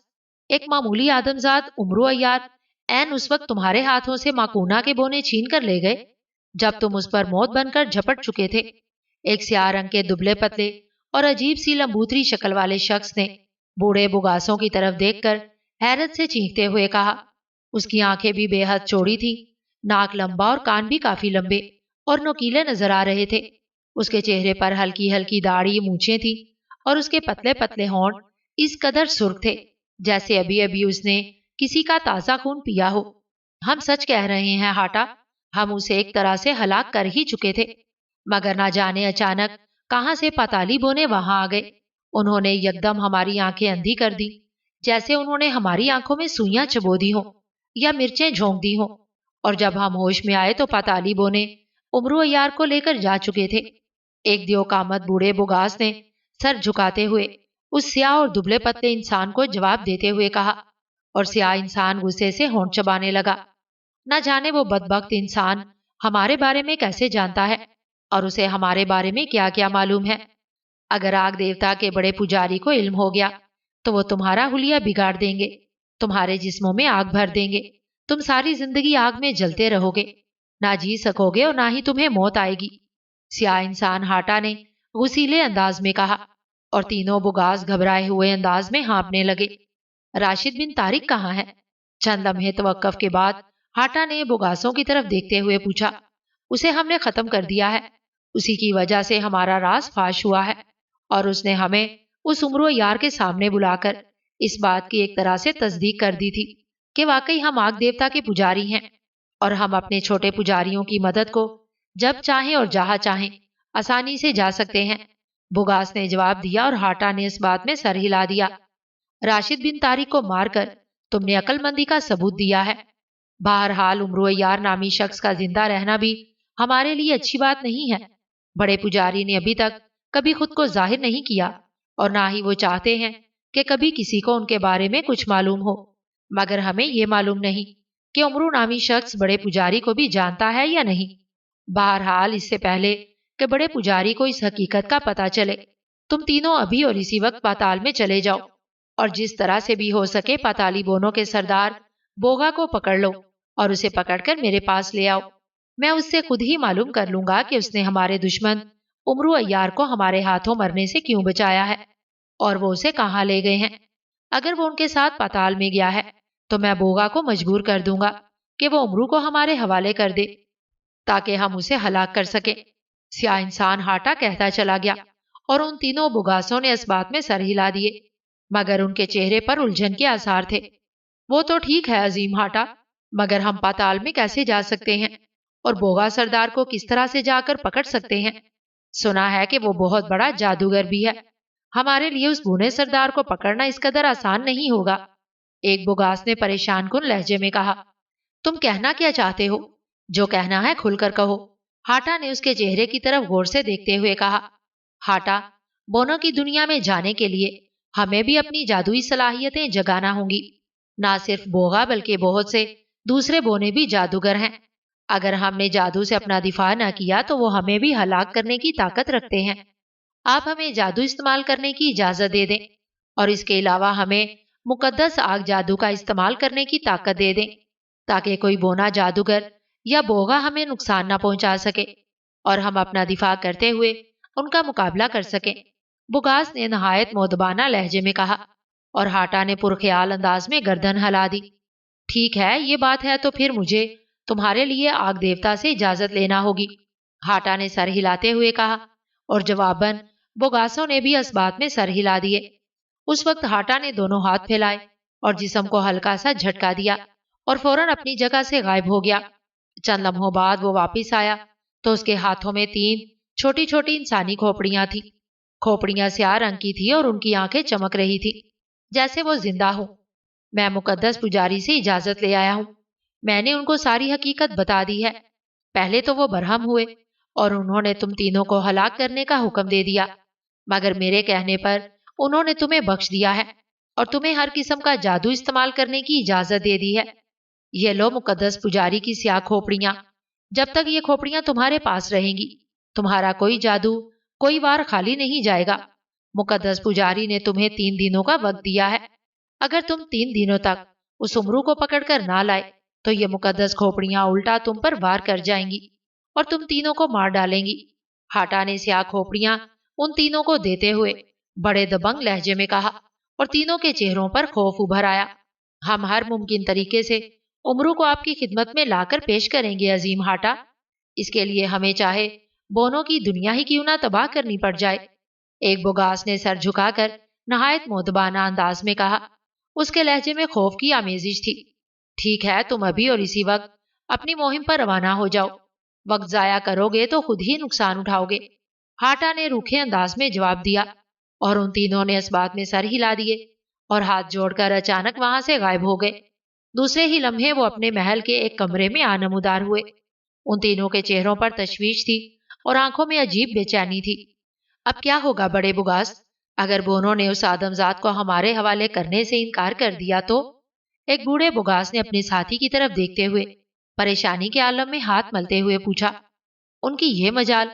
एक मामूली आदमजाद उमरू अय्यार ऐन उस वक्त तुम्हारे हाथों से माकूना के बोने छीन कर ले गए जब तुम उस पर मौत बनकर झपट चुके थे। एक स्याह रंग के दुबले पतले और अजीब सी लंबूतरी शक्ल वाले शख्स ने बूढ़े बुगासों की तरफ देखकर हैरत से चीखते हुए कहा। उसकी आंखें भी बेहद चौड़ी थी, नाक लंबा और कान भी काफी लंबे और नुकीले नजर आ रहे थे। उसके चेहरे पर हल्की हल्की दाढ़ी मूछें थी और उसके पतले पतले होंठ इस कदर सुर्ख थे जैसे अभी अभी उसने किसी का ताजा खून पिया हो। हम सच कह रहे हैं हाटा, हम उसे एक तरह से हलाक कर ही चुके थे, मगर ना जाने अचानक कहां से पाताली बोने वहां आ गए। उन्होंने यकदम हमारी आंखें अंधी कर दी, जैसे उन्होंने हमारी आंखों में सुइयां चबो दी हो या मिर्चें झोंक दी हो। और जब हम होश में आए तो पाताली बोने उमरू अय्यार को लेकर जा चुके थे। एक दियोकामत बूढ़े बुगास ने सर झुकाते हुए उस स्याह और दुबले पतले इंसान को जवाब देते हुए कहा और स्याह इंसान गुस्से से होंठ चबाने लगा। न जाने वो बदबख्त इंसान हमारे बारे में कैसे जानता है और उसे हमारे बारे में क्या क्या मालूम है। अगर आग देवता के बड़े पुजारी को इल्म हो गया तो वो तुम्हारा हुलिया बिगाड़ देंगे, तुम्हारे जिस्मों में आग भर देंगे। तुम सारी जिंदगी आग में जलते रहोगे, ना जी सकोगे और ना ही तुम्हें मौत आएगी। स्याह इंसान हाटा ने गुस्सीले अंदाज में कहा और तीनों बुगास घबराए हुए अंदाज में हाँफने लगे। राशिद बिन तारिक कहाँ है? चंद लम्हे तवक्कुफ के बाद हाटा ने बुगासों की तरफ देखते हुए पूछा। उसे हमने खत्म कर दिया है, उसी की वजह से हमारा राज फाश हुआ है और उसने हमें उस उम्र यार के सामने बुलाकर इस बात की एक तरह से तस्दीक कर दी थी कि वाकई हम आग देवता के पुजारी हैं और हम अपने छोटे पुजारियों की मदद को जब चाहें और जहां चाहें आसानी से जा सकते हैं। बुगास ने जवाब दिया और हाटा ने इस बात में सर हिला दिया। राशिद बिन तारिक को मारकर तुमने अक्लमंदी का सबूत दिया है। बहरहाल उम्र यार नामी शख्स का जिंदा रहना भी हमारे लिए अच्छी बात नहीं है। बड़े पुजारी ने अभी तक कभी खुद को जाहिर नहीं किया और ना ही वो चाहते हैं कि कभी किसी को उनके बारे में कुछ मालूम हो, मगर हमें ये मालूम नहीं कि उमरू नामी शख्स बड़े पुजारी को भी जानता है या नहीं। बहरहाल इससे पहले कि बड़े पुजारी को इस हकीकत का पता चले, तुम तीनों अभी और इसी वक्त पाताल में चले जाओ और जिस तरह से भी हो सके पाताली बोनों के सरदार बोगा को पकड़ लो और उसे पकड़कर मेरे पास ले आओ। मैं उससे खुद ही मालूम कर लूंगा कि उसने हमारे दुश्मन उमरू अय्यार को हमारे हाथों मरने से क्यों बचाया है और वो उसे कहाँ ले गए हैं। अगर वो उनके साथ पाताल में गया है तो मैं बोगा को मजबूर कर दूंगा कि वो उमरू को हमारे हवाले कर दे ताकि हम उसे हलाक कर सके। स्याह इंसान हाटा कहता चला गया और उन तीनों बुगासों ने इस बात में सर हिला दिए, मगर उनके चेहरे पर उलझन के आसार थे। वो तो ठीक है अजीम हाटा, मगर हम पाताल में कैसे जा सकते हैं और बोगा सरदार को किस तरह से जाकर पकड़ सकते हैं? सुना है कि वो बहुत बड़ा जादूगर भी है। हमारे लिए उस बूढ़े सरदार को पकड़ना इस कदर आसान नहीं होगा। एक बुगास ने परेशान कुन लहजे में कहा। तुम कहना क्या चाहते हो? जो कहना है खुलकर कहो। हाटा ने उसके चेहरे की तरफ गौर से देखते हुए कहा। हाटा, बोनों की दुनिया में जाने के लिए हमें भी अपनी जादुई सलाहियतें जगाना होंगी। ना सिर्फ बोगा बल्कि बहुत से दूसरे बोने भी जादूगर हैं। अगर हमने जादू से अपना दिफा न किया तो वो हमें भी हलाक करने की ताकत रखते हैं। آپ ہمیں جادو استعمال کرنے کی اجازت دے دیں اور اس کے علاوہ ہمیں مقدس آگ جادو کا استعمال کرنے کی طاقت دے دیں تاکہ کوئی بونا جادوگر یا بوغا ہمیں نقصان نہ پہنچا سکے اور ہم اپنا دفاع کرتے ہوئے ان کا مقابلہ کر سکیں۔ بگاس نے نہایت مؤدبانہ لہجے میں کہا اور ہاٹا نے پرخیال انداز میں گردن ہلا دی۔ ٹھیک ہے، یہ بات ہے تو پھر مجھے تمہارے لیے آگ دیوتا سے اجازت لینا ہوگی، ہاٹا نے سر ہلاتے ہوئے کہا اور جواباً بوگاسوں نے بھی اس بات میں سر ہلا دیے۔ اس وقت ہاٹا نے دونوں ہاتھ پھیلائے اور جسم کو ہلکا سا جھٹکا دیا اور فوراً اپنی جگہ سے غائب ہو گیا۔ چند لمحوں بعد وہ واپس آیا تو اس کے ہاتھوں میں 3 چھوٹی چھوٹی انسانی کھوپڑیاں تھیں۔ کھوپڑیاں سیاہ رنگ کی تھی اور ان کی آنکھیں چمک رہی تھی جیسے وہ زندہ ہوں۔ میں مقدس پجاری سے اجازت لے آیا ہوں، میں نے ان کو ساری حقیقت بتا دی ہے۔ پہلے تو وہ برہم ہوئے اور انہوں نے تم تینوں کو ہلاک کرنے کا حکم دے دیا، مگر میرے کہنے پر انہوں نے تمہیں بخش دیا ہے اور تمہیں ہر قسم کا جادو استعمال کرنے کی اجازت دے دی ہے۔ یہ لو مقدس پجاری کی سیاہ کھوپڑیاں، جب تک یہ کھوپڑیاں تمہارے پاس رہیں گی تمہارا کوئی جادو کوئی وار خالی نہیں جائے گا۔ مقدس پجاری نے تمہیں 3 دنوں کا وقت دیا ہے، اگر تم 3 دنوں تک اس امرو کو پکڑ کر نہ لائے تو یہ مقدس کھوپڑیاں الٹا تم پر وار کر جائیں گی اور تم تینوں کو مار ڈالیں گی۔ ہاٹا نے سیاہ کھوپڑیاں ان تینوں کو دیتے ہوئے بڑے دبنگ لہجے میں کہا اور تینوں کے چہروں پر خوف ابھر آیا۔ ہم ہر ممکن طریقے سے امرو کو آپ کی خدمت میں لا کر پیش کریں گے عظیم ہاٹا، اس کے لیے ہمیں چاہے بونوں کی دنیا ہی کیوں نہ تباہ کرنی پڑ جائے۔ ایک بوگاس نے سر جھکا کر نہایت مؤدبانہ انداز میں کہا، اس کے لہجے میں خوف کی آمیزش تھی۔ ٹھیک ہے، تم ابھی اور اسی وقت اپنی مہم پر روانہ ہو جاؤ، وقت ضائع کرو گے تو خود ہی نقصان اٹھاؤ گے، ہاٹا نے روکھے انداز میں جواب دیا اور ان تینوں نے اس بات میں سر ہلا دیے اور ہاتھ جوڑ کر اچانک وہاں سے غائب ہو گئے۔ دوسرے ہی لمحے وہ اپنے محل کے ایک کمرے میں آنمودار ہوئے۔ ان تینوں کے چہروں پر تشویش تھی اور آنکھوں میں عجیب بے چینی تھی۔ اب کیا ہوگا بڑے بگاس؟ اگر بونوں نے اس آدمزاد کو ہمارے حوالے کرنے سے انکار کر دیا تو؟ ایک بوڑھے بگاس نے اپنے ساتھی کی طرف دیکھتے ہوئے پریشانی کے عالم میں ہاتھ ملتے ہوئے پوچھا۔ ان کی یہ مجال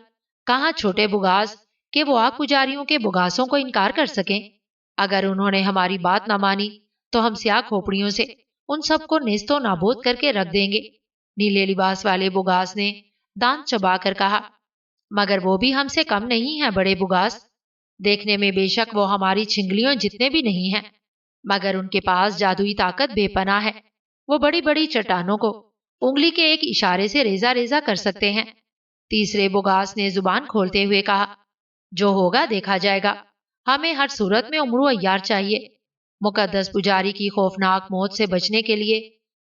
کہاں چھوٹے بگاس کہ وہ آگ پجاریوں کے بگاسوں کو انکار کر سکیں؟ اگر انہوں نے ہماری بات نہ مانی تو ہم سیاہ کھوپڑیوں سے ان سب کو نیست و نابود کر کے رکھ دیں گے، نیلے لباس والے بگاس نے دانت چبا کر کہا۔ مگر وہ بھی ہم سے کم نہیں ہیں بڑے بگاس، دیکھنے میں بے شک وہ ہماری چھنگلیوں جتنے بھی نہیں ہیں، مگر ان کے پاس جادوئی طاقت بے پناہ ہے، وہ بڑی بڑی چٹانوں کو انگلی کے ایک اشارے سے ریزہ ریزہ کر سکتے ہیں۔ تیسرے بگاس نے زبان کھولتے ہوئے کہا، جو ہوگا دیکھا جائے گا، ہمیں ہر صورت میں امرو عیار چاہیے، مقدس پجاری کی خوفناک موت سے بچنے کے لیے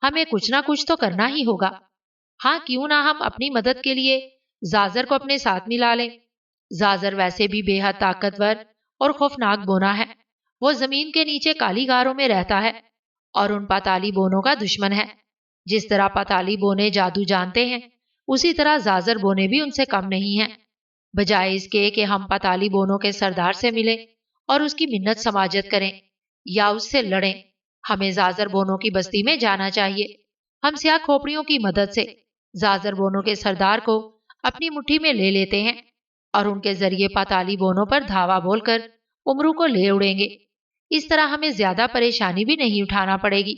ہمیں کچھ نہ کچھ تو کرنا ہی ہوگا۔ ہاں، کیوں نہ ہم اپنی مدد کے لیے زازر کو اپنے ساتھ ملا لیں۔ زازر ویسے بھی بے حد طاقتور اور خوفناک بونا ہے، وہ زمین کے نیچے کالی غاروں میں رہتا ہے اور ان پاتالی بونوں کا دشمن ہے۔ جس طرح پاتالی بونے جادو جانتے ہیں اسی طرح زازر بونے بھی ان سے کم نہیں ہیں۔ بجائے اس کے کہ ہم پاتالی بونوں کے سردار سے ملیں اور اس کی منت سماجت کریں یا اس سے لڑیں، ہمیں زازر بونوں کی بستی میں جانا چاہیے۔ ہم سیاہ کھوپڑیوں کی مدد سے زازر بونوں کے سردار کو اپنی مٹھی میں لے لیتے ہیں اور ان کے ذریعے پاتالی بونوں پر دھاوا بول کر امرو کو لے اڑیں گے۔ اس طرح ہمیں زیادہ پریشانی بھی نہیں اٹھانا پڑے گی۔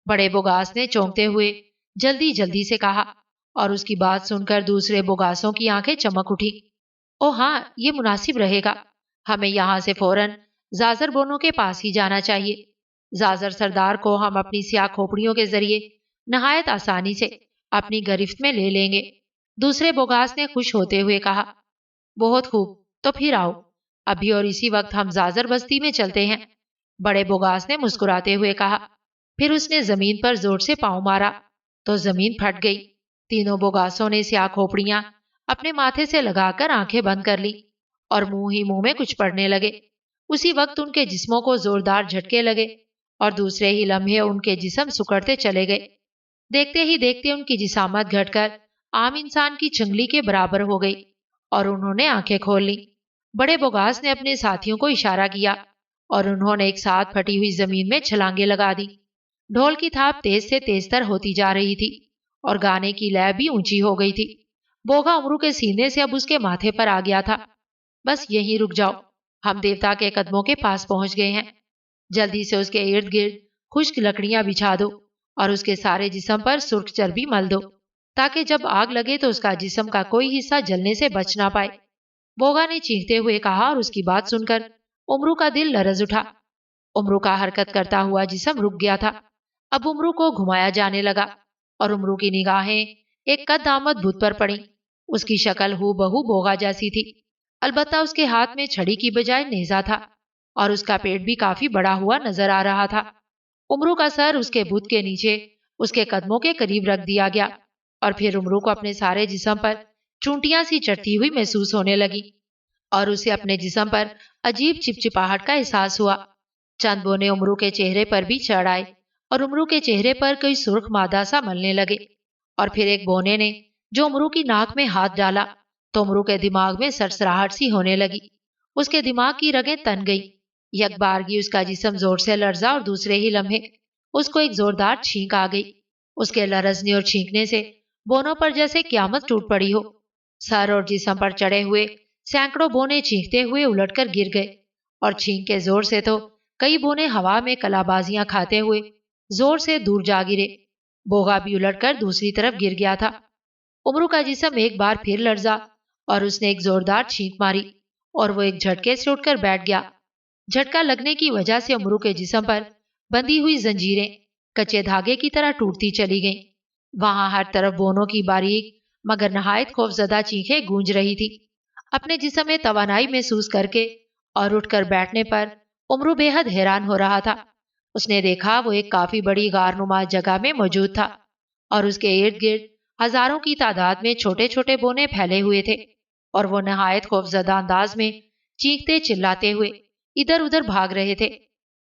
بڑے بگاس نے چونکتے ہوئے جلدی جلدی سے کہا اور اس کی بات سن کر دوسرے بگاسوں کی آنکھیں چمک اٹھی۔ او ہاں، یہ مناسب رہے گا، ہمیں یہاں سے فوراً زازر بونوں کے پاس ہی جانا چاہیے۔ زازر سردار کو ہم اپنی سیاہ کھوپڑیوں کے ذریعے نہایت آسانی سے اپنی گرفت میں لے لیں گے۔ دوسرے بوگاس نے خوش ہوتے ہوئے کہا، بہت خوب، تو پھر آؤ، ابھی اور اسی وقت ہم زازر بستی میں چلتے ہیں۔ بڑے بوگاس نے مسکراتے ہوئے کہا، پھر اس نے زمین پر زور سے پاؤں مارا تو زمین پھٹ گئی۔ تینوں بوگاسوں نے سیاہ کھوپڑیاں اپنے ماتھے سے لگا کر آنکھیں بند کر لی اور منہ ہی منہ میں کچھ پڑھنے لگے۔ اسی وقت ان کے جسموں کو زوردار جھٹکے لگے اور دوسرے ہی لمحے ان کے جسم سکڑتے چلے گئے۔ دیکھتے ہی دیکھتے ان کی جسامت گھٹ کر عام انسان کی چنگلی کے برابر ہو گئی اور انہوں نے آنکھیں کھول لیں۔ بڑے بوگاس نے اپنے ساتھیوں کو اشارہ کیا اور انہوں نے ایک ساتھ پھٹی ہوئی زمین میں چھلانگیں لگا دی۔ ڈھول کی تھاپ تیز سے تیز تر ہوتی جا رہی تھی اور گانے کی لے بھی اونچی ہو گئی تھی۔ بوگا امرو کے سینے سے اب اس کے ماتھے پر آ گیا تھا۔ बस यहीं रुक जाओ, हम देवता के कदमों के पास पहुंच गए हैं। जल्दी से उसके इर्द गिर्द खुश्क लकड़ियां बिछा दो और उसके सारे जिस्म पर सुर्ख चर्बी मल दो, ताकि जब आग लगे तो उसका जिस्म का कोई हिस्सा जलने से बच ना पाए। बोगा ने चीखते हुए कहा और उसकी बात सुनकर उमरू का दिल लरज उठा। उमरू का हरकत करता हुआ जिस्म रुक गया था। अब उमरू को घुमाया जाने लगा और उमरू की निगाहें एक कद आमद भूत पर पड़ी। उसकी शक्ल हूबहू बोगा जैसी थी, अलबत्ता उसके हाथ में छड़ी की बजाय नेजा था और उसका पेट भी काफी बड़ा हुआ नजर आ रहा था। उमरू का सर उसके बुत के नीचे उसके कदमों के करीब रख दिया गया और फिर उमरू को अपने सारे जिस्म पर चूंटियां सी चढ़ती हुई महसूस होने लगी और उसे अपने जिस्म पर अजीब चिपचिपाहट का एहसास हुआ। चंद बोने उमरू के चेहरे पर भी चढ़ आए और उमरू के चेहरे पर कोई सुर्ख मादा सा मलने लगे और फिर एक बोने ने जो उमरू की नाक में हाथ डाला तो उमरू के दिमाग में सरसराहट सी होने लगी। उसके दिमाग की रगें तन गई। यकबारगी उसका जिस्म जोर से लर्जा और दूसरे ही लम्हे उसको एक जोरदार छींक आ गई। उसके लरजने और छींकने से बोनों पर जैसे क्यामत टूट पड़ी हो। सर और जिस्म पर चढ़े हुए सैकड़ों बोने चीखते हुए उलटकर गिर गए और छींक के जोर से तो कई बोने हवा में कलाबाजियां खाते हुए जोर से दूर जा गिरे। बोगा भी उलटकर दूसरी तरफ गिर गया था। उमरू का जिस्म एक बार फिर लर्जा और उसने एक जोरदार छींक मारी और वो एक झटके से उठकर बैठ गया। झटका लगने की वजह से उमरू के जिस्म पर बंधी हुई जंजीरें कच्चे धागे की तरह टूटती चली गईं। वहां हर तरफ बोनों की बारीक मगर नहायत खौफजदा चीखें गूंज रही थी। अपने जिस्म में तवानाई महसूस करके और उठकर बैठने पर उमरू बेहद हैरान हो रहा था। उसने देखा वो एक काफी बड़ी गारनुमा जगह में मौजूद था और उसके इर्द गिर्द हजारों की तादाद में छोटे छोटे बोने फैले हुए थे और वो नहायत खौफजदा अंदाज में चीखते चिल्लाते हुए इधर उधर भाग रहे थे।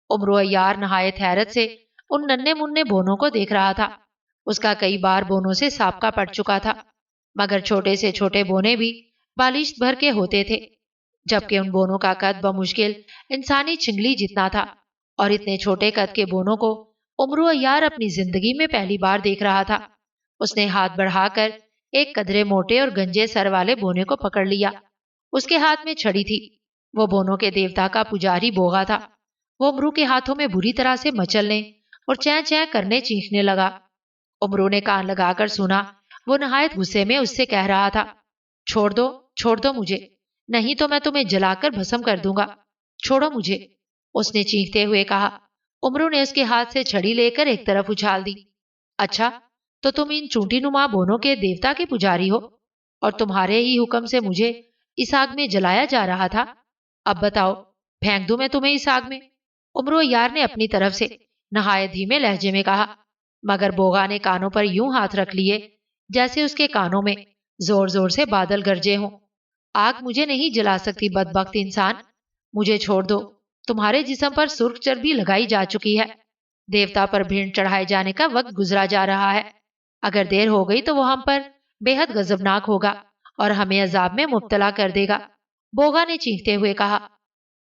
उमरू अय्यार नहायत हैरत से उन नन्हे मुन्ने बोनों को देख रहा था। उसका कई बार बोनों से साबका पड़ चुका था, मगर छोटे से छोटे बोने भी बालिश भर के होते थे, जबकि उन बोनों का कद बमुश्किल इंसानी चिंगली जितना था और इतने छोटे कद के बोनों को उमरू अय्यार अपनी जिंदगी में पहली बार देख रहा था। उसने हाथ बढ़ाकर एक कदरे मोटे और गंजे सर वाले बोने को पकड़ लिया। उसके हाथ में छड़ी थी। वो बोनों के देवता का पुजारी बोगा था। वो उमरू के हाथों में बुरी तरह से मचलने और चैं चैं करने चीखने लगा। उमरू ने कान लगाकर सुना। वो नहायत गुस्से में उससे कह रहा था, छोड़ दो मुझे, नहीं तो मैं तुम्हें जलाकर भस्म कर दूंगा, छोड़ो मुझे। उसने चीखते हुए कहा। उमरू ने उसके हाथ से छड़ी लेकर एक तरफ उछाल दी। अच्छा, तो तुम इन चूंटी नुमा बोनों के देवता के पुजारी हो और तुम्हारे ही हुक्म से मुझे इस आग में जलाया जा रहा था। अब बताओ, फेंक दूं मैं तुम्हें इस आग में? उमरू अय्यार ने अपनी तरफ से नहायत धीमे लहजे में कहा, मगर बोगा ने कानों पर यूं हाथ रख लिए जैसे उसके कानों में जोर जोर से बादल गरजे हों। आग मुझे नहीं जला सकती बदबख्त इंसान, मुझे छोड़ दो। तुम्हारे जिस्म पर सुर्ख चर्बी लगाई जा चुकी है। देवता पर भेंट चढ़ाए जाने का वक्त गुजरा जा रहा है। अगर देर हो गई तो वो हम पर बेहद गजबनाक होगा और हमें अजाब में मुब्तला कर देगा। बोगा ने चीखते हुए कहा,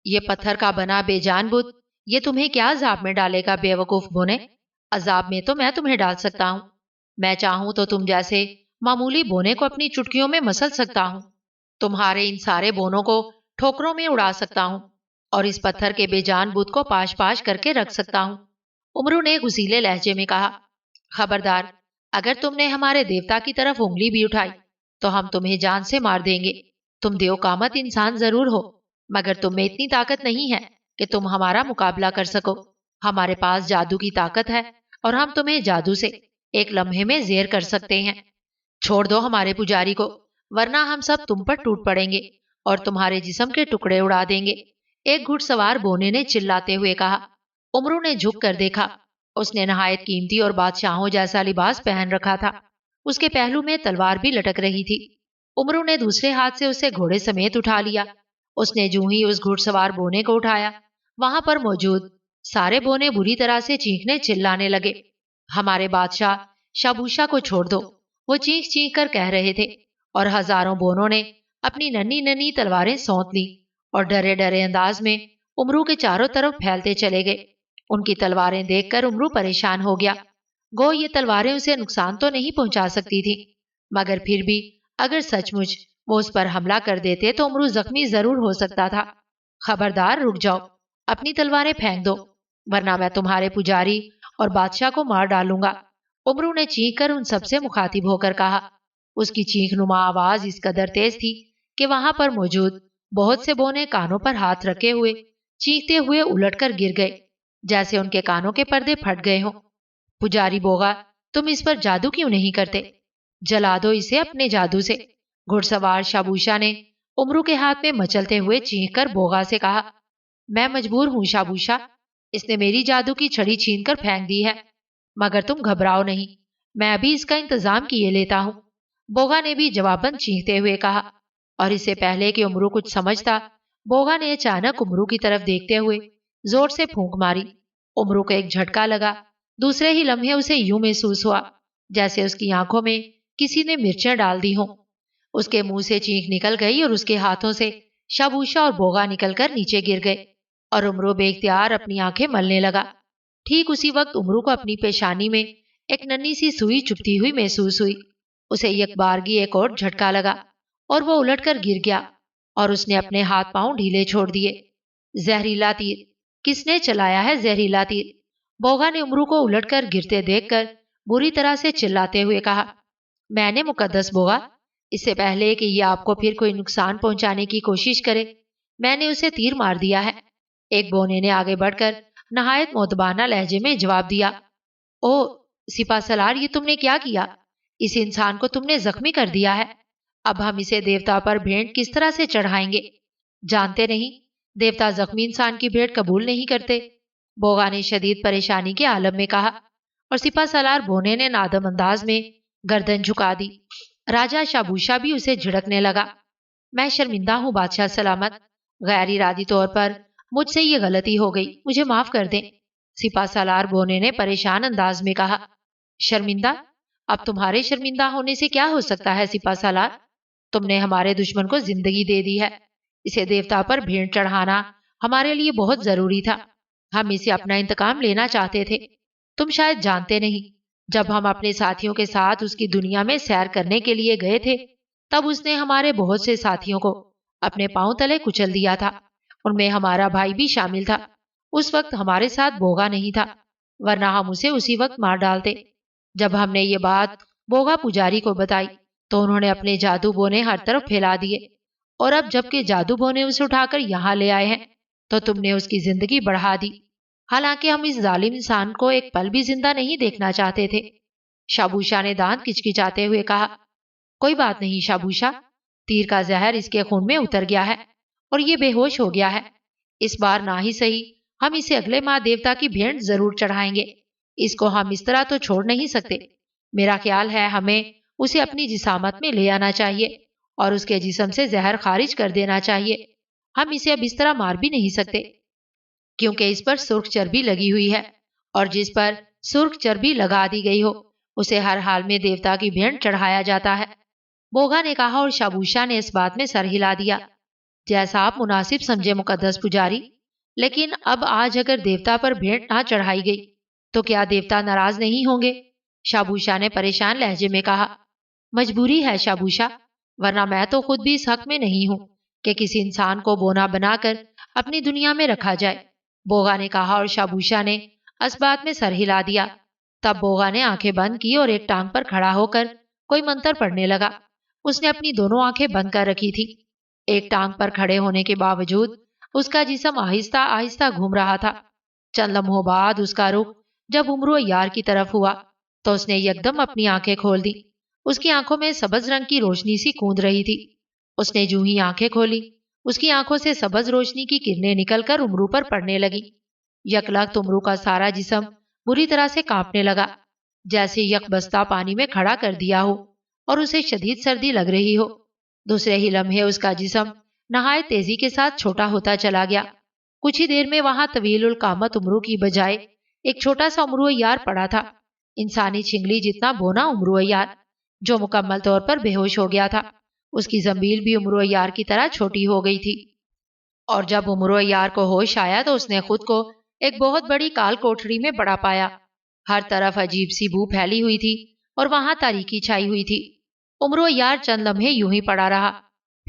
ये पत्थर का बना बेजान बुत, ये तुम्हें क्या अजाब में डालेगा बेवकूफ बोने? अजाब में तो मैं तुम्हें डाल सकता हूँ। मैं चाहूं तो तुम जैसे मामूली बोने को अपनी चुटकियों में मसल सकता हूँ। तुम्हारे इन सारे बोनों को ठोकरों में उड़ा सकता हूँ और इस पत्थर के बेजान बुत को पाश पाश करके रख सकता हूँ। उमरू ने गुसीले लहजे में कहा, खबरदार, अगर तुमने हमारे देवता की तरफ उंगली भी उठाई तो हम तुम्हें जान से मार देंगे। तुम देवकामत इंसान जरूर हो, मगर तुम में इतनी ताकत नहीं है कि तुम हमारा मुकाबला कर सको। हमारे पास जादू की ताकत है और हम तुम्हें जादू से एक लम्हे में जेर कर सकते हैं। छोड़ दो हमारे पुजारी को, वरना हम सब तुम पर टूट पड़ेंगे और तुम्हारे जिस्म के टुकड़े उड़ा देंगे, एक घुड़सवार बोने ने चिल्लाते हुए कहा। उमरू ने झुक कर देखा। उसने नहायत कीमती और बादशाहों जैसा लिबास पहन रखा था। उसके पहलू में तलवार भी लटक रही थी। उमरू ने दूसरे हाथ से उसे घोड़े समेत उठा लिया। उसने जूं ही उस घुड़सवार बोने को उठाया, वहां पर मौजूद सारे बोने बुरी तरह से चीखने चिल्लाने लगे। हमारे बादशाह शाबूशा को छोड़ दो, वो चीख चीख कर कह रहे थे और हजारों बोनों ने अपनी नन्ही नन्ही तलवारें सौंत ली और डरे डरे अंदाज में उमरू के चारों तरफ फैलते चले गए। उनकी तलवारें देखकर उमरू परेशान हो गया। गो ये तलवारें उसे नुकसान तो नहीं पहुंचा सकती थी, मगर फिर भी अगर सचमुच وہ اس پر حملہ کر دیتے تو امرو زخمی ضرور ہو سکتا تھا۔ خبردار، رک جاؤ، اپنی تلواریں پھینک دو، ورنہ میں تمہارے پجاری اور بادشاہ کو مار ڈالوں گا، امرو نے چینک کر ان سب سے مخاطب ہو کر کہا۔ اس کی چینک نما آواز اس قدر تیز تھی کہ وہاں پر موجود بہت سے بونے کانوں پر ہاتھ رکھے ہوئے چیختے ہوئے الٹ کر گر گئے، جیسے ان کے کانوں کے پردے پھٹ گئے ہوں۔ پجاری بوغا، تم اس پر جادو کیوں نہیں کرتے؟ جلا دو اسے اپنے جادو سے، گھڑ سوار شابوشا نے امرو کے ہاتھ میں مچلتے ہوئے چینک کر بوغا سے کہا۔ میں مجبور ہوں شابوشا، اس نے میری جادو کی چھڑی چھین کر پھینک دی ہے، مگر تم گھبراؤ نہیں، میں ابھی اس کا انتظام کیے لیتا ہوں، بوغا نے بھی جواباً چیختے ہوئے کہا۔ اور اس سے پہلے کہ امرو کچھ سمجھتا، بوغا نے اچانک امرو کی طرف دیکھتے ہوئے زور سے پھونک ماری۔ امرو کو ایک جھٹکا لگا، دوسرے ہی لمحے اسے یوں محسوس ہوا جیسے اس کی آنکھوں میں کسی نے مرچیں ڈال دی ہوں۔ اس کے منہ سے چینک نکل گئی اور اس کے ہاتھوں سے شابوشا اور بوغا نکل کر نیچے گر گئے اور امرو بے اختیار اپنی آنکھیں ملنے لگا۔ ٹھیک اسی وقت امرو کو اپنی پیشانی میں ایک ننھی سی سوئی چبھتی ہوئی محسوس ہوئی۔ اسے یک بارگی ایک اور جھٹکا لگا اور وہ الٹ کر گر گیا اور اس نے اپنے ہاتھ پاؤں ڈھیلے چھوڑ دیے۔ زہریلا تیر، کس نے چلایا ہے زہریلا تیر؟ بوغا نے امرو کو الٹ کر گرتے دیکھ کر بری طرح سے چلاتے ہوئے کہا۔ میں نے مقدس بوغا، اس سے پہلے کہ یہ آپ کو پھر کوئی نقصان پہنچانے کی کوشش کرے، میں نے اسے تیر مار دیا ہے، ایک بونے نے آگے بڑھ کر نہایت مؤدبانہ لہجے میں جواب دیا۔ او سپاہ سالار، یہ تم نے کیا کیا؟ اس انسان کو تم نے زخمی کر دیا ہے، اب ہم اسے دیوتا پر بھیٹ کس طرح سے چڑھائیں گے؟ جانتے نہیں، دیوتا زخمی انسان کی بھیٹ قبول نہیں کرتے، بوغا نے شدید پریشانی کے عالم میں کہا، اور سپاہ سالار بونے نے نادم انداز میں گردن جھکا دی۔ راجا شابوشا بھی اسے جھڑکنے لگا۔ میں شرمندہ ہوں بادشاہ سلامت، غیر ارادی طور پر مجھ سے یہ غلطی ہو گئی، مجھے معاف کر دیں، سپاہ سالار بونے نے پریشان انداز میں کہا۔ شرمندہ؟ اب تمہارے شرمندہ ہونے سے کیا ہو سکتا ہے سپاہ سالار؟ تم نے ہمارے دشمن کو زندگی دے دی ہے، اسے دیوتا پر بھیٹ چڑھانا ہمارے لیے بہت ضروری تھا، ہم اسے اپنا انتقام لینا چاہتے تھے۔ تم شاید جانتے نہیں، جب ہم اپنے ساتھیوں کے ساتھ اس کی دنیا میں سیر کرنے کے لیے گئے تھے، تب اس نے ہمارے بہت سے ساتھیوں کو اپنے پاؤں تلے کچل دیا تھا، ان میں ہمارا بھائی بھی شامل تھا۔ اس وقت ہمارے ساتھ بوغا نہیں تھا، ورنہ ہم اسے اسی وقت مار ڈالتے۔ جب ہم نے یہ بات بوغا پجاری کو بتائی تو انہوں نے اپنے جادو بونے ہر طرف پھیلا دیے، اور اب جب کہ جادو بونے اسے اٹھا کر یہاں لے آئے ہیں تو تم نے اس کی زندگی بڑھا دی، حالانکہ ہم اس ظالم انسان کو ایک پل بھی زندہ نہیں دیکھنا چاہتے تھے۔ شابوشا نے دانت کچکچاتے ہوئے کہا۔ کوئی بات نہیں شابوشا، تیر کا زہر اس کے خون میں اتر گیا ہے اور یہ بے ہوش ہو گیا ہے، اس بار نہ ہی صحیح ہم اسے اگلے ماہ دیوتا کی بھیٹ ضرور چڑھائیں گے، اس کو ہم اس طرح تو چھوڑ نہیں سکتے، میرا خیال ہے ہمیں اسے اپنی جسامت میں لے آنا چاہیے اور اس کے جسم سے زہر خارج کر دینا چاہیے، ہم اسے اب اس طرح مار بھی نہیں سکتے کیونکہ اس پر سرخ چربی لگی ہوئی ہے، اور جس پر سرخ چربی لگا دی گئی ہو اسے ہر حال میں دیوتا کی بھیٹ چڑھایا جاتا ہے، بوغا نے کہا، اور شابوشا نے اس بات میں سر ہلا دیا۔ جیسا آپ مناسب سمجھے مقدس پجاری، لیکن اب آج اگر دیوتا پر بھیٹ نہ چڑھائی گئی تو کیا دیوتا ناراض نہیں ہوں گے؟ شابوشا نے پریشان لہجے میں کہا۔ مجبوری ہے شابوشا، ورنہ میں تو خود بھی اس حق میں نہیں ہوں کہ کسی انسان کو بونا بنا کر اپنی دنیا میں رکھا جائے، بوغا نے کہا، اور شابوشا نے اس بات میں سر ہلا دیا۔ تب بوغا نے آنکھیں بند کی اور ایک ٹانگ پر کھڑا ہو کر کوئی منتر پڑھنے لگا۔ اس نے اپنی دونوں آنکھیں بند کر رکھی تھی، ایک ٹانگ پر کھڑے ہونے کے باوجود اس کا جسم آہستہ آہستہ گھوم رہا تھا۔ چند لمحوں بعد اس کا رخ جب امرو یار کی طرف ہوا تو اس نے یکدم اپنی آنکھیں کھول دی، اس کی آنکھوں میں سبز رنگ کی روشنی سی کوند رہی تھی۔ اس نے جو ہی آنکھیں کھولی، اس کی آنکھوں سے سبز روشنی کی کرنیں نکل کر امرو پر پڑنے لگی۔ یکلخت امرو کا سارا جسم بری طرح سے کانپنے لگا، جیسے یک بستہ پانی میں کھڑا کر دیا ہو اور اسے شدید سردی لگ رہی ہو۔ دوسرے ہی لمحے اس کا جسم نہایت تیزی کے ساتھ چھوٹا ہوتا چلا گیا۔ کچھ ہی دیر میں وہاں طویل القامت امرو کی بجائے ایک چھوٹا سا امرو یار پڑا تھا، انسانی چھنگلی جتنا بونا امرو یار، جو مکمل طور پر بے ہوش ہو گیا تھا۔ اس کی زنبیل بھی امرو یار کی طرح چھوٹی ہو گئی تھی، اور جب امرو یار کو ہوش آیا تو اس نے خود کو ایک بہت بڑی کال کوٹھڑی میں پڑا پایا۔ ہر طرف عجیب سی بو پھیلی ہوئی تھی اور وہاں تاریکی چھائی ہوئی تھی۔ امرو یار چند لمحے یوں ہی پڑا رہا،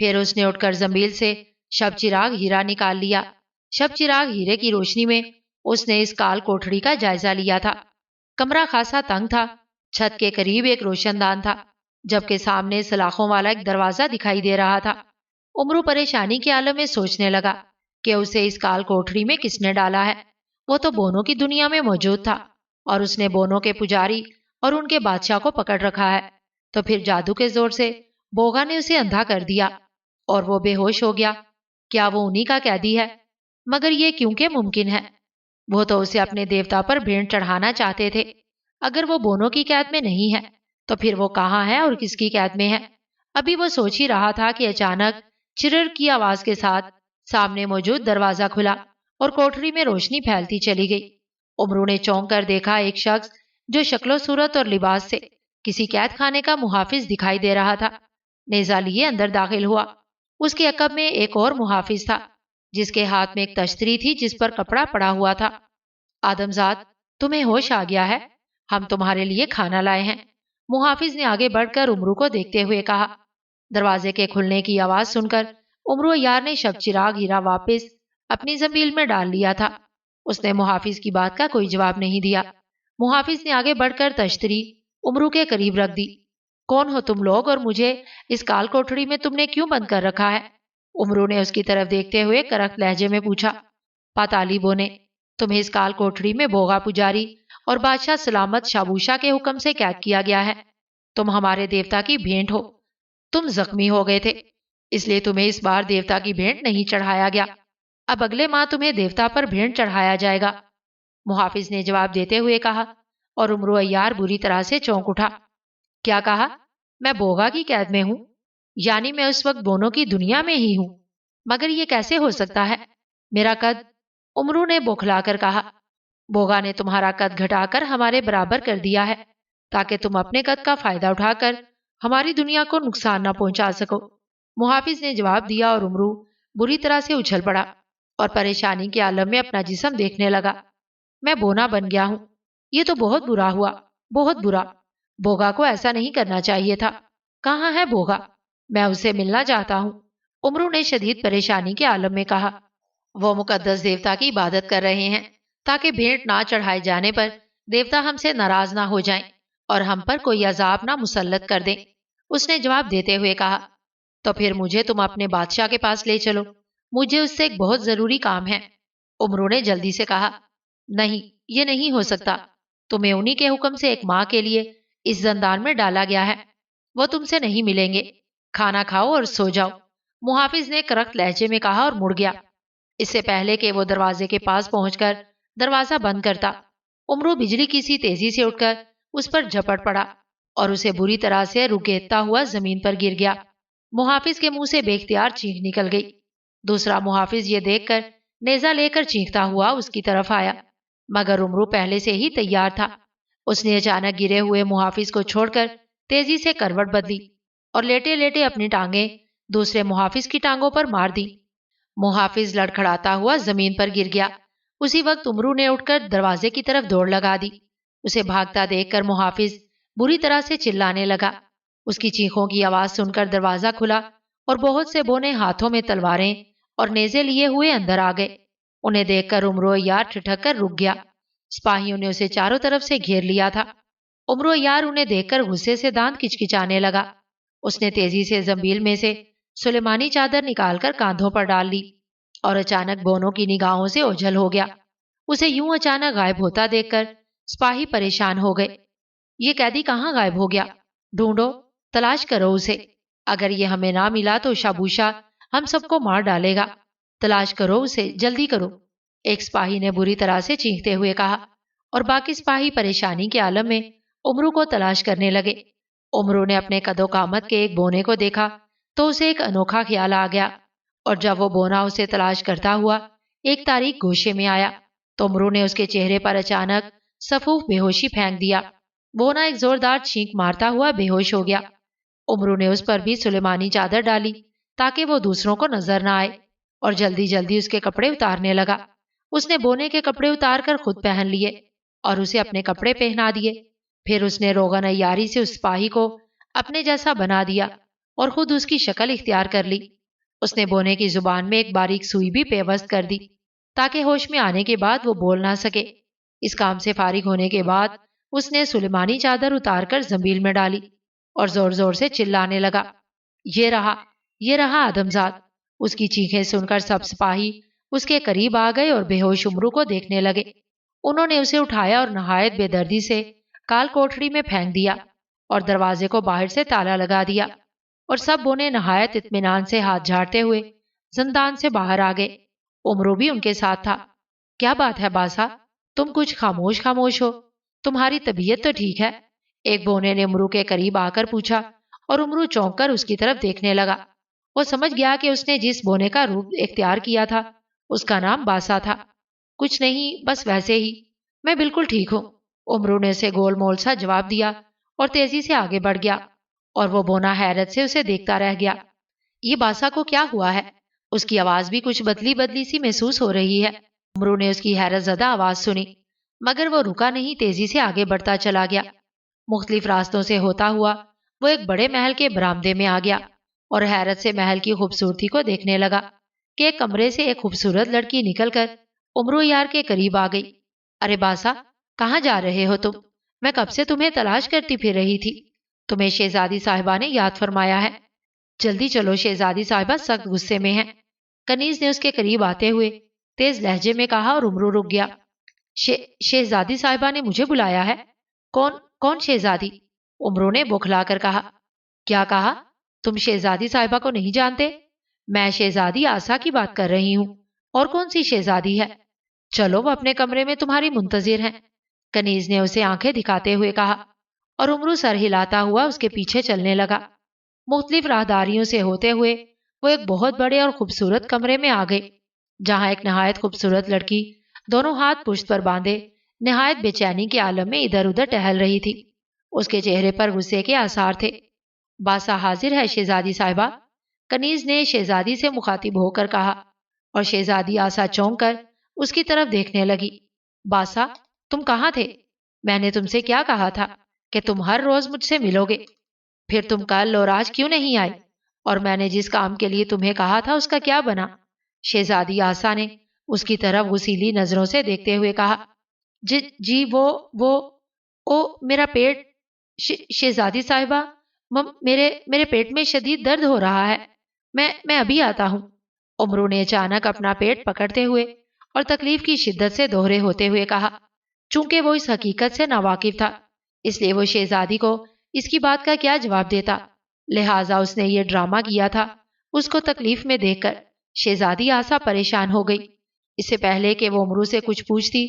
پھر اس نے اٹھ کر زنبیل سے شب چراغ ہیرا نکال لیا۔ شب چراغ ہیرے کی روشنی میں اس نے اس کال کوٹھڑی کا جائزہ لیا تھا۔ کمرہ خاصا تنگ تھا، چھت کے قریب ایک روشن دان تھا، جبکہ سامنے سلاخوں والا ایک دروازہ دکھائی دے رہا تھا۔ امرو پریشانی کے عالم میں سوچنے لگا کہ اسے اس کال کوٹھڑی میں کس نے ڈالا ہے۔ وہ تو بونوں کی دنیا میں موجود تھا اور اس نے بونوں کے پجاری اور ان کے بادشاہ کو پکڑ رکھا ہے، تو پھر جادو کے زور سے بوگا نے اسے اندھا کر دیا اور وہ بے ہوش ہو گیا۔ کیا وہ انہی کا قیدی ہے؟ مگر یہ کیونکہ ممکن ہے؟ وہ تو اسے اپنے دیوتا پر بھیٹ چڑھانا چاہتے تھے۔ اگر وہ بونوں کی قید میں نہیں ہے تو پھر وہ کہاں ہے اور کس کی قید میں ہے؟ ابھی وہ سوچ ہی رہا تھا کہ اچانک چرر کی آواز کے ساتھ سامنے موجود دروازہ کھلا اور کوٹھڑی میں روشنی پھیلتی چلی گئی۔ امرو نے چونک کر دیکھا ایک شخص جو شکل و صورت اور لباس سے کسی قید خانے کا محافظ دکھائی دے رہا تھا، نیزہ لیے اندر داخل ہوا۔ اس کے عقب میں ایک اور محافظ تھا جس کے ہاتھ میں ایک تشتری تھی جس پر کپڑا پڑا ہوا تھا۔ آدمزاد، تمہیں ہوش آ گیا ہے؟ ہم تمہارے لیے کھانا لائے ہیں، محافظ نے آگے بڑھ کر امرو کو دیکھتے ہوئے کہا۔ دروازے کے کھلنے کی آواز سن کر امرو یار نے شب چراغ ہیرا واپس اپنی زنبیل میں ڈال لیا تھا۔ اس نے محافظ کی بات کا کوئی جواب نہیں دیا۔ محافظ نے آگے بڑھ کر تشتری امرو کے قریب رکھ دی۔ کون ہو تم لوگ اور مجھے اس کال کوٹھڑی میں تم نے کیوں بند کر رکھا ہے؟ امرو نے اس کی طرف دیکھتے ہوئے کرخت لہجے میں پوچھا۔ پاتالی بونے، تمہیں اس کال کوٹھڑی میں بوگا پجاری اور بادشاہ سلامت شابوشا کے حکم سے قید کیا گیا ہے۔ تم ہمارے دیوتا کی بھیٹ ہو۔ تم زخمی ہو گئے تھے، اس لیے تمہیں اس بار دیوتا کی بھیٹ نہیں چڑھایا گیا۔ اب اگلے ماہ تمہیں دیوتا پر بھیٹ چڑھایا جائے گا، محافظ نے جواب دیتے ہوئے کہا، اور امرو عیار بری طرح سے چونک اٹھا۔ کیا کہا؟ میں بوگا کی قید میں ہوں؟ یعنی میں اس وقت بونوں کی دنیا میں ہی ہوں؟ مگر یہ کیسے ہو سکتا ہے؟ میرا قد، امرو نے بوکھلا کر کہا، بوگا نے تمہارا قد گھٹا کر ہمارے برابر کر دیا ہے تاکہ تم اپنے قد کا فائدہ اٹھا کر ہماری دنیا کو نقصان نہ پہنچا سکو، محافظ نے جواب دیا، اور امرو بری طرح سے اچھل پڑا اور پریشانی کے عالم میں اپنا جسم دیکھنے لگا۔ میں بونا بن گیا ہوں، یہ تو بہت برا ہوا، بہت برا۔ بوگا کو ایسا نہیں کرنا چاہیے تھا۔ کہاں ہے بوگا؟ میں اسے ملنا چاہتا ہوں، امرو نے شدید پریشانی کے عالم میں کہا۔ وہ مقدس دیوتا کی عبادت کر رہے ہیں تاکہ بھیٹ نہ چڑھائے جانے پر دیوتا ہم سے ناراض نہ ہو جائیں اور ہم پر کوئی عذاب نہ مسلط کر دیں، اس نے جواب دیتے ہوئے کہا۔ تو پھر مجھے تم اپنے بادشاہ کے پاس لے چلو، مجھے اس سے ایک بہت ضروری کام ہے، امرو نے جلدی سے کہا۔ نہیں، یہ نہیں ہو سکتا، تمہیں انہی کے حکم سے ایک ماہ کے لیے اس زندان میں ڈالا گیا ہے، وہ تم سے نہیں ملیں گے، کھانا کھاؤ اور سو جاؤ، محافظ نے کرخت لہجے میں کہا اور مڑ گیا۔ اس سے پہلے کہ وہ دروازے کے پاس پہنچ کر دروازہ بند کرتا، امرو بجلی کی سی تیزی سے اٹھ کر اس پر جھپٹ پڑا اور اسے بری طرح سے رگیدتا ہوا زمین پر گر گیا۔ محافظ کے منہ سے بے اختیار چینخ نکل گئی۔ دوسرا محافظ یہ دیکھ کر نیزہ لے کر چینختا ہوا اس کی طرف آیا، مگر امرو پہلے سے ہی تیار تھا۔ اس نے اچانک گرے ہوئے محافظ کو چھوڑ کر تیزی سے کروٹ بدلی اور لیٹے لیٹے اپنی ٹانگیں دوسرے محافظ کی ٹانگوں پر مار دی۔ محافظ لڑکھڑاتا ہوا زمین پر گر گیا۔ اسی وقت امرو نے اٹھ کر دروازے کی طرف دوڑ لگا دی۔ اسے بھاگتا دیکھ کر محافظ بری طرح سے چلانے لگا۔ اس کی چیخوں کی آواز سن کر دروازہ کھلا اور بہت سے بونے ہاتھوں میں تلواریں اور نیزے لیے ہوئے اندر آ گئے۔ انہیں دیکھ کر امرو یار ٹھٹک کر رک گیا۔ سپاہیوں نے اسے چاروں طرف سے گھیر لیا تھا۔ امرو یار انہیں دیکھ کر غصے سے دانت کچکچانے لگا۔ اس نے تیزی سے زنبیل میں سے سلیمانی چادر نکال کر کاندھوں پر ڈال لی اور اچانک بونوں کی نگاہوں سے اوجھل ہو گیا۔ اسے یوں اچانک غائب ہوتا دیکھ کر سپاہی پریشان ہو گئے۔ یہ قیدی کہاں غائب ہو گیا؟ ڈھونڈو، تلاش کرو اسے، اگر یہ ہمیں نہ ملا تو شابوشا ہم سب کو مار ڈالے گا، تلاش کرو اسے، جلدی کرو، ایک سپاہی نے بری طرح سے چیختے ہوئے کہا، اور باقی سپاہی پریشانی کے عالم میں امرو کو تلاش کرنے لگے۔ امرو نے اپنے قد و قامت کے ایک بونے کو دیکھا تو اسے ایک انوکھا خیال آ گیا، اور جب وہ بونا اسے تلاش کرتا ہوا ایک تاریک گوشے میں آیا تو امرو نے اس کے چہرے پر اچانک سفوف بے ہوشی پھینک دیا۔ بونا ایک زوردار چھینک مارتا ہوا بے ہوش ہو گیا۔ امرو نے اس پر بھی سلیمانی چادر ڈالی تاکہ وہ دوسروں کو نظر نہ آئے، اور جلدی جلدی اس کے کپڑے اتارنے لگا۔ اس نے بونے کے کپڑے اتار کر خود پہن لیے اور اسے اپنے کپڑے پہنا دیے۔ پھر اس نے روغن عیاری سے اس سپاہی کو اپنے جیسا بنا دیا اور خود اس کی شکل اختیار کر لی۔ اس نے بونے کی زبان میں ایک باریک سوئی بھی پیوست کر دی تاکہ ہوش میں آنے کے بعد وہ بول نہ سکے۔ اس کام سے فارغ ہونے کے بعد اس نے سلیمانی چادر اتار کر زنبیل میں ڈالی اور زور زور سے چلانے لگا، یہ رہا آدمزاد۔ اس کی چیخیں سن کر سب سپاہی اس کے قریب آ گئے اور بے ہوش امرو کو دیکھنے لگے۔ انہوں نے اسے اٹھایا اور نہایت بے دردی سے کال کوٹڑی میں پھینک دیا اور دروازے کو باہر سے تالا لگا دیا، اور سب بونے نہایت اطمینان سے ہاتھ جھاڑتے ہوئے زندان سے باہر آ گئے۔ امرو بھی ان کے ساتھ تھا۔ کیا بات ہے باسا، تم کچھ خاموش ہو، تمہاری طبیعت تو ٹھیک ہے؟ ایک بونے نے امرو کے قریب آ کر پوچھا، اور امرو چونک کر اس کی طرف دیکھنے لگا۔ وہ سمجھ گیا کہ اس نے جس بونے کا روپ اختیار کیا تھا اس کا نام باسا تھا۔ کچھ نہیں، بس ویسے ہی، میں بالکل ٹھیک ہوں، امرو نے اسے گول مول سا جواب دیا اور تیزی سے آگے بڑھ گیا، اور وہ بونا حیرت سے اسے دیکھتا رہ گیا۔ یہ باسا کو کیا ہوا ہے؟ اس کی آواز بھی کچھ بدلی بدلی سی محسوس ہو رہی ہے۔ امرو نے اس کی حیرت زدہ آواز سنی، مگر وہ رکا نہیں، تیزی سے آگے بڑھتا چلا گیا۔ مختلف راستوں سے ہوتا ہوا وہ ایک بڑے محل کے برآمدے میں آ گیا اور حیرت سے محل کی خوبصورتی کو دیکھنے لگا کہ ایک کمرے سے ایک خوبصورت لڑکی نکل کر امرو یار کے قریب آ گئی۔ ارے باسا، کہاں جا رہے ہو تم؟ میں کب سے تمہیں تلاش کرتی پھر رہی تھی۔ تمہیں شہزادی صاحبہ نے یاد فرمایا ہے، جلدی چلو، شہزادی صاحبہ سخت غصے میں ہیں، کنیز نے اس کے قریب آتے ہوئے تیز لہجے میں کہا، اور امرو رک گیا۔ شہزادی صاحبہ نے مجھے بلایا ہے؟ کون شہزادی؟ امرو نے بوکھلا کر کہا۔ کیا کہا؟ تم شہزادی صاحبہ کو نہیں جانتے؟ میں شہزادی آسا کی بات کر رہی ہوں۔ اور کون سی شہزادی ہے؟ چلو، وہ اپنے کمرے میں تمہاری منتظر ہیں، کنیز نے اسے آنکھیں دکھاتے ہوئے کہا، اور امرو سر ہلاتا ہوا اس کے پیچھے چلنے لگا۔ مختلف راہداریوں سے ہوتے ہوئے وہ ایک بہت بڑے اور خوبصورت کمرے میں آ گئے، جہاں ایک نہایت خوبصورت لڑکی دونوں ہاتھ پشت پر باندھے نہایت بے چینی کے عالم میں ادھر ادھر ٹہل رہی تھی۔ اس کے چہرے پر غصے کے آثار تھے۔ باسا حاضر ہے شہزادی صاحبہ، کنیز نے شہزادی سے مخاطب ہو کر کہا، اور شہزادی آسا چونک کر اس کی طرف دیکھنے لگی۔ باسا، تم کہاں تھے؟ میں نے تم سے کیا کہا تھا کہ تم ہر روز مجھ سے ملو گے؟ پھر تم کل اور آج کیوں نہیں آئے؟ اور میں نے جس کام کے لیے تمہیں کہا تھا اس کا کیا بنا؟ شہزادی آسا نے اس کی طرف غسیلی نظروں سے دیکھتے ہوئے کہا، جی میرا پیٹ، شہزادی صاحبہ، میرے پیٹ میں شدید درد ہو رہا ہے، میں ابھی آتا ہوں۔ امرو نے اچانک اپنا پیٹ پکڑتے ہوئے اور تکلیف کی شدت سے دوہرے ہوتے ہوئے کہا۔ چونکہ وہ اس حقیقت سے ناواقف تھا، اس لیے وہ شہزادی کو اس کی بات کا کیا جواب دیتا، لہٰذا اس نے یہ ڈرامہ کیا تھا۔ اس کو تکلیف میں دیکھ کر شہزادی آسا پریشان ہو گئی۔ اس سے پہلے کہ وہ امرو سے کچھ پوچھتی،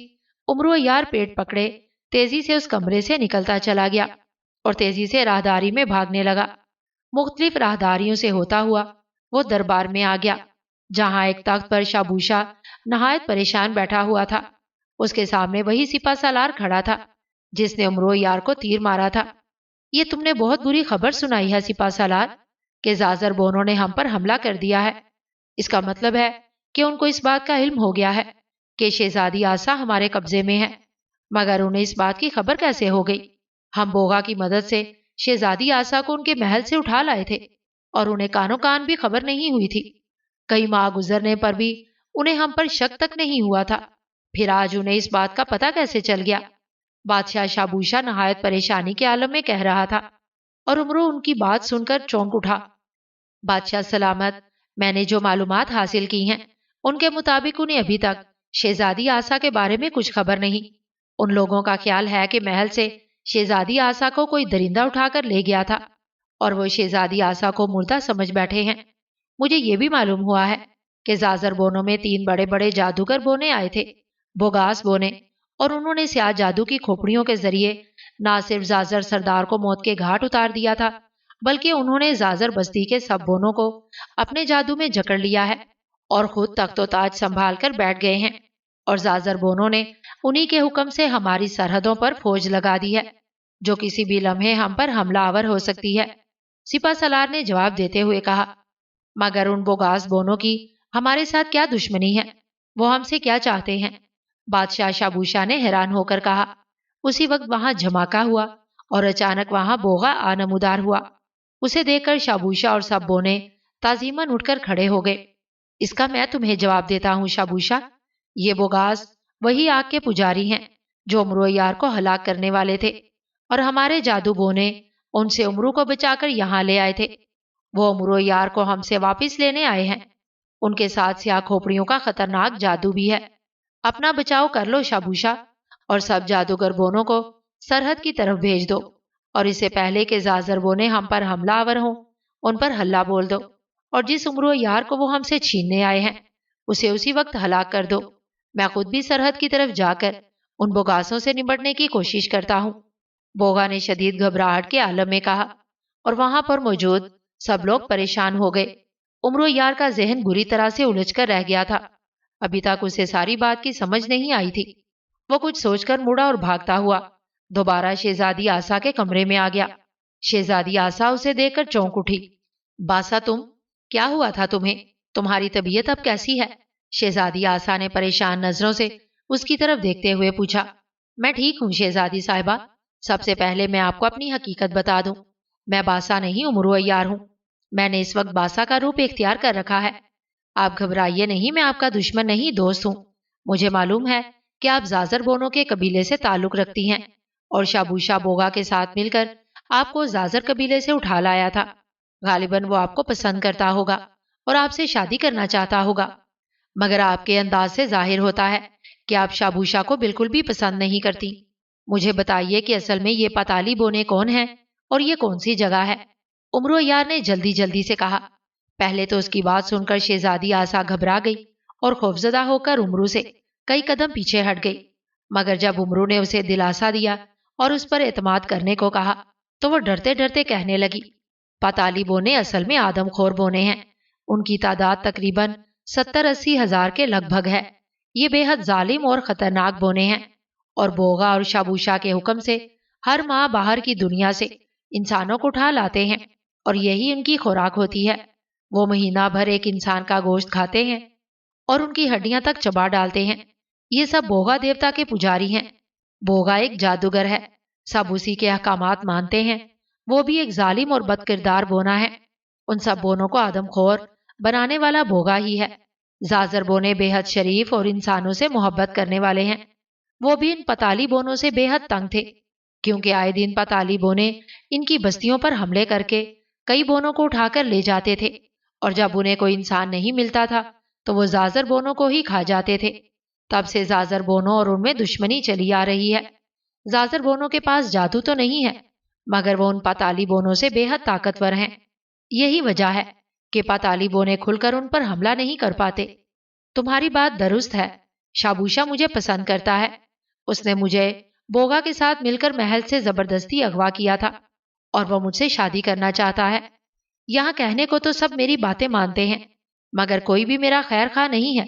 امرو یار پیٹ پکڑے تیزی سے اس کمرے سے نکلتا چلا گیا اور تیزی سے راہداری میں بھاگنے لگا۔ مختلف راہداریوں سے ہوتا ہوا وہ دربار میں آ گیا، جہاں ایک تخت پر شابوشا نہایت پریشان بیٹھا ہوا تھا۔ اس کے سامنے وہی سپہ سالار کھڑا تھا جس نے امرو یار کو تیر مارا تھا۔ یہ تم نے بہت بری خبر سنائی ہے سپہ سالار، کہ زازر بونوں نے ہم پر حملہ کر دیا ہے۔ اس کا مطلب ہے کہ ان کو اس بات کا علم ہو گیا ہے کہ شہزادی آسا ہمارے قبضے میں ہے، مگر انہیں اس بات کی خبر کیسے ہو گئی؟ ہم بوغا کی مدد سے شہزادی آسا کو ان کے محل سے اٹھا لائے تھے اور انہیں کانوں کان بھی خبر نہیں ہوئی تھی۔ کئی ماہ گزرنے پر بھی انہیں ہم پر شک تک نہیں ہوا تھا، پھر آج انہیں اس بات کا پتہ کیسے چل گیا؟ بادشاہ شابوشا نہایت پریشانی کے عالم میں کہہ رہا تھا، اور امرو ان کی بات سن کر چونک اٹھا۔ بادشاہ سلامت، میں نے جو معلومات حاصل کی ہیں ان کے مطابق انہیں ابھی تک شہزادی آسا کے بارے میں کچھ خبر نہیں۔ ان لوگوں کا خیال ہے کہ محل سے شہزادی آسا کو کوئی درندہ اٹھا کر لے گیا تھا اور وہ شہزادی آسا کو مردہ سمجھ بیٹھے ہیں۔ مجھے یہ بھی معلوم ہوا ہے کہ زازر بونوں میں 3 بڑے بڑے جادوگر بونے آئے تھے، بوگاس بونے، اور انہوں نے سیاہ جادو کی کھوپڑیوں کے ذریعے نہ صرف زازر سردار کو موت کے گھاٹ اتار دیا تھا، بلکہ انہوں نے زازر بستی کے سب بونوں کو اپنے جادو میں جکڑ لیا ہے اور خود تخت و تاج سنبھال کر بیٹھ گئے ہیں، اور زازر بونوں نے انہی کے حکم سے ہماری سرحدوں پر فوج لگا دی ہے جو کسی بھی لمحے ہم پر حملہ آور ہو سکتی ہے۔ سپہ سالار نے جواب دیتے ہوئے کہا، مگر ان بوگاس بونوں کی ہمارے ساتھ کیا دشمنی ہے؟ وہ ہم سے کیا چاہتے ہیں؟ بادشاہ شابوشا نے حیران ہو کر کہا۔ اسی وقت وہاں جھماکا ہوا اور اچانک وہاں بوغا آنمودار ہوا۔ اسے دیکھ کر شابوشا اور سب بونے تعظیماً اٹھ کر کھڑے ہو گئے۔ اس کا میں تمہیں جواب دیتا ہوں شابوشا، یہ بوگاس وہی آگ کے پجاری ہیں جو امرو یار کو ہلاک کرنے والے تھے، اور ہمارے جادو بونے ان سے امرو کو بچا کر یہاں لے آئے تھے۔ وہ امرو یار کو ہم سے واپس لینے آئے ہیں۔ ان کے ساتھ سیاہ کھوپڑیوں کا خطرناک جادو بھی ہے۔ اپنا بچاؤ کر لو شابوشا، اور سب جادوگر بونوں کو سرحد کی طرف بھیج دو، اور اس سے پہلے کہ زازر بونے ہم پر حملہ آور ہوں ان پر ہلہ بول دو، اور جس امرو یار کو وہ ہم سے چھیننے آئے ہیں اسے اسی وقت ہلاک کر دو۔ میں خود بھی سرحد کی طرف جا کر ان بوگاسوں سے نمٹنے کی کوشش کرتا ہوں۔ بوگا نے شدید گھبراہٹ کے عالم میں کہا، اور وہاں پر موجود سب لوگ پریشان ہو گئے۔ امرو یار کا ذہن بری طرح سے الجھ کر رہ گیا تھا۔ ابھی تک اسے ساری بات کی سمجھ نہیں آئی تھی۔ وہ کچھ سوچ کر مڑا اور بھاگتا ہوا دوبارہ شہزادی آسا کے کمرے میں آ گیا۔ شہزادی آسا اسے دیکھ کر چونک اٹھی۔ باسا تم، کیا ہوا تھا تمہیں؟ تمہاری طبیعت اب کیسی ہے؟ شہزادی آسا نے پریشان نظروں سے اس کی طرف دیکھتے ہوئے پوچھا۔ میں ٹھیک ہوں شہزادی صاحبہ، سب سے پہلے میں آپ کو اپنی حقیقت بتا دوں، میں باسا نہیں امرو یار ہوں۔ میں نے اس وقت باسا کا روپ اختیار کر رکھا ہے۔ آپ گھبرائیے نہیں، میں آپ کا دشمن نہیں، دوست ہوں۔ مجھے معلوم ہے کہ آپ زازر بونوں کے قبیلے سے تعلق رکھتی ہیں، اور شابوشا بوگا کے ساتھ مل کر آپ کو زازر قبیلے سے اٹھا لایا تھا۔ غالباً وہ آپ کو پسند کرتا ہوگا اور آپ سے شادی کرنا چاہتا ہوگا، مگر آپ کے انداز سے ظاہر ہوتا ہے کہ آپ شابوشا کو بالکل بھی پسند نہیں کرتی۔ مجھے بتائیے کہ اصل میں یہ پتالی بونے کون ہیں اور یہ کون سی جگہ ہے؟ امرو یار نے جلدی جلدی سے کہا۔ پہلے تو اس کی بات سن کر شہزادی آسا گھبرا گئی اور خوفزدہ ہو کر امرو سے کئی قدم پیچھے ہٹ گئی، مگر جب امرو نے اسے دلاسا دیا اور اس پر اعتماد کرنے کو کہا تو وہ ڈرتے ڈرتے کہنے لگی، پتالی بونے اصل میں آدم خور بونے ہیں۔ ان کی تعداد تقریباً 70-80 ہزار کے لگ بھگ ہے۔ یہ بے حد ظالم اور خطرناک بونے ہیں، اور بوگا اور شابوشا کے حکم سے ہر ماہ باہر کی دنیا سے انسانوں کو اٹھا لاتے ہیں، اور یہی ان کی خوراک ہوتی ہے۔ وہ مہینہ بھر ایک انسان کا گوشت کھاتے ہیں اور ان کی ہڈیاں تک چبا ڈالتے ہیں۔ یہ سب بوگا دیوتا کے پجاری ہیں۔ بوگا ایک جادوگر ہے، سب اسی کے احکامات مانتے ہیں۔ وہ بھی ایک ظالم اور بد کردار بونا ہے۔ ان سب بونوں کو آدم خور بنانے والا بوگا ہی ہے۔ زازر بونے بے حد شریف اور انسانوں سے محبت کرنے والے ہیں۔ وہ بھی ان پتالی بونوں سے بے حد تنگ تھے، کیونکہ آئے دن پتالی بونے ان کی بستیوں پر حملے کر کے کئی بونوں کو اٹھا کر لے جاتے تھے، اور جب انہیں کوئی انسان نہیں ملتا تھا تو وہ زازر بونوں کو ہی کھا جاتے تھے۔ تب سے زازر بونوں اور ان میں دشمنی چلی آ رہی ہے۔ زازر بونوں کے پاس جادو تو نہیں ہے، مگر وہ ان پتالی بونوں سے بے حد طاقتور ہیں۔ یہی وجہ ہے کہ پتالی بونے کھل کر ان پر حملہ نہیں کر پاتے۔ تمہاری بات درست ہے، شابوشا مجھے پسند کرتا ہے۔ اس نے مجھے بوگا کے ساتھ مل کر محل سے زبردستی اغوا کیا تھا، اور وہ مجھ سے شادی کرنا چاہتا ہے۔ یہاں کہنے کو تو سب میری باتیں مانتے ہیں، مگر کوئی بھی میرا خیر خواہ نہیں ہے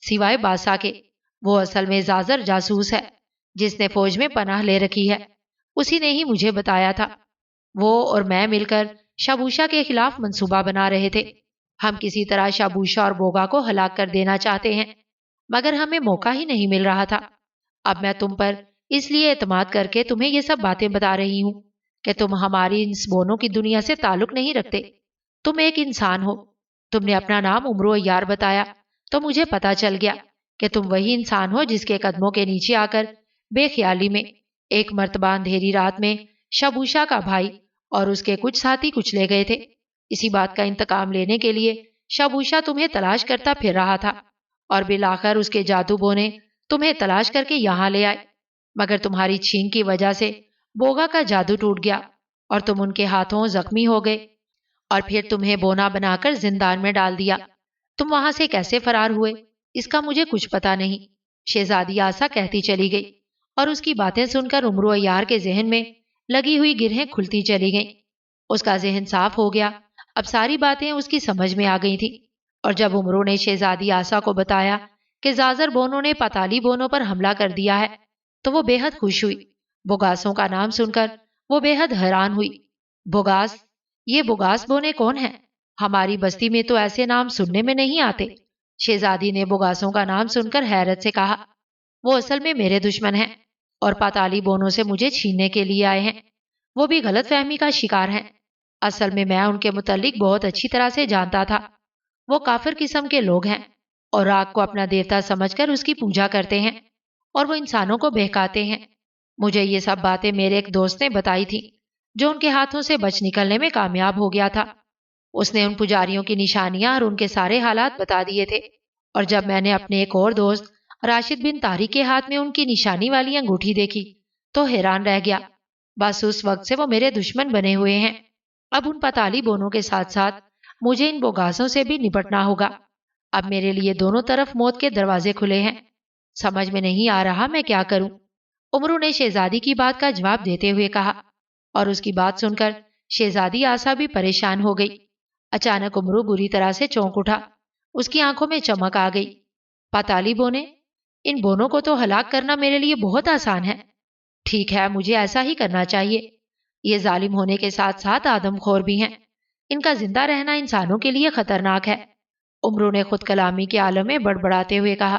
سوائے باسا کے۔ وہ اصل میں زازر جاسوس ہے جس نے فوج میں پناہ لے رکھی ہے، اسی نے ہی مجھے بتایا تھا۔ وہ اور میں مل کر شابوشا کے خلاف منصوبہ بنا رہے تھے۔ ہم کسی طرح شابوشا اور بوگا کو ہلاک کر دینا چاہتے ہیں، مگر ہمیں موقع ہی نہیں مل رہا تھا۔ اب میں تم پر اس لیے اعتماد کر کے تمہیں یہ سب باتیں بتا رہی ہوں کہ تم ہماری ان بونوں کی دنیا سے تعلق نہیں رکھتے۔ تم ایک انسان ہو۔ تم نے اپنا نام امرو یار بتایا تو مجھے پتا چل گیا کہ تم وہی انسان ہو جس کے قدموں کے نیچے آ کر بے خیالی میں ایک مرتبہ اندھیری رات میں شابوشا کا بھائی اور اس کے کچھ ساتھی کچلے گئے تھے۔ اسی بات کا انتقام لینے کے لیے شابوشا تمہیں تلاش کرتا پھر رہا تھا، اور بالآخر اس کے جادو بونے تمہیں تلاش کر کے یہاں لے آئے، مگر تمہاری چھین کی وجہ سے بوگا کا جادو ٹوٹ گیا اور تم ان کے ہاتھوں زخمی ہو گئے، اور پھر تمہیں بونا بنا کر زندان میں ڈال دیا۔ تم وہاں سے کیسے فرار ہوئے اس کا مجھے کچھ پتا نہیں، شہزادی آسا کہتی چلی گئی، اور اس کی باتیں سن کر امرو یار کے ذہن میں لگی ہوئی گرہیں کھلتی چلی گئیں۔ اس کا ذہن صاف ہو گیا، اب ساری باتیں اس کی سمجھ میں آ گئی تھی، اور جب امرو نے شہزادی آسا کو بتایا کہ زازر بونوں نے پتالی بونوں پر حملہ کر دیا ہے تو وہ بے حد خوش ہوئی۔ بوگاسوں کا نام سن کر وہ بے حد حیران ہوئی۔ بوگاس، یہ بوگاس بونے کون ہیں؟ ہماری بستی میں تو ایسے نام سننے میں نہیں آتے۔ شہزادی نے بوگاسوں کا نام سن کر حیرت سے کہا، وہ اصل میں میرے دشمن ہیں اور پتالی بونوں سے مجھے چھیننے کے لیے آئے ہیں۔ وہ بھی غلط فہمی کا شکار ہیں۔ اصل میں ان کے متعلق بہت اچھی طرح سے جانتا تھا۔ وہ کافر قسم کے لوگ ہیں اور آگ کو اپنا دیوتا سمجھ کر اس کی پوجا کرتے ہیں اور وہ انسانوں کو بہکاتے ہیں۔ مجھے یہ سب باتیں میرے ایک دوست نے بتائی تھی جو ان کے ہاتھوں سے بچ نکلنے میں کامیاب ہو گیا تھا۔ اس نے ان پجاریوں کی نشانیاں اور ان کے سارے حالات بتا دیے تھے، اور جب میں نے اپنے ایک اور دوست راشد بن طارق کے ہاتھ میں ان کی نشانی والی انگوٹھی دیکھی تو حیران رہ گیا۔ بس اس وقت سے وہ میرے دشمن بنے ہوئے ہیں۔ اب ان پتالی بونوں کے ساتھ ساتھ مجھے ان بوگاسوں سے بھی نپٹنا ہوگا۔ اب میرے لیے دونوں طرف موت کے دروازے کھلے ہیں۔ سمجھ میں نہیں آ رہا میں کیا کروں، امرو نے شہزادی کی بات کا جواب دیتے ہوئے کہا، اور اس کی بات سن کر شہزادی آسا بھی پریشان ہو گئی۔ اچانک امرو بری طرح سے چونک اٹھا، اس کی آنکھوں میں چمک آ گئی۔ پتالی بونے، ان بونوں کو تو ہلاک کرنا میرے لیے بہت آسان ہے۔ ٹھیک ہے، مجھے ایسا ہی کرنا چاہیے۔ یہ ظالم ہونے کے ساتھ ساتھ آدم خور بھی ہیں، ان کا زندہ رہنا انسانوں کے لیے خطرناک ہے۔ امرو نے خود کلامی کے عالم میں بڑبڑاتے ہوئے کہا،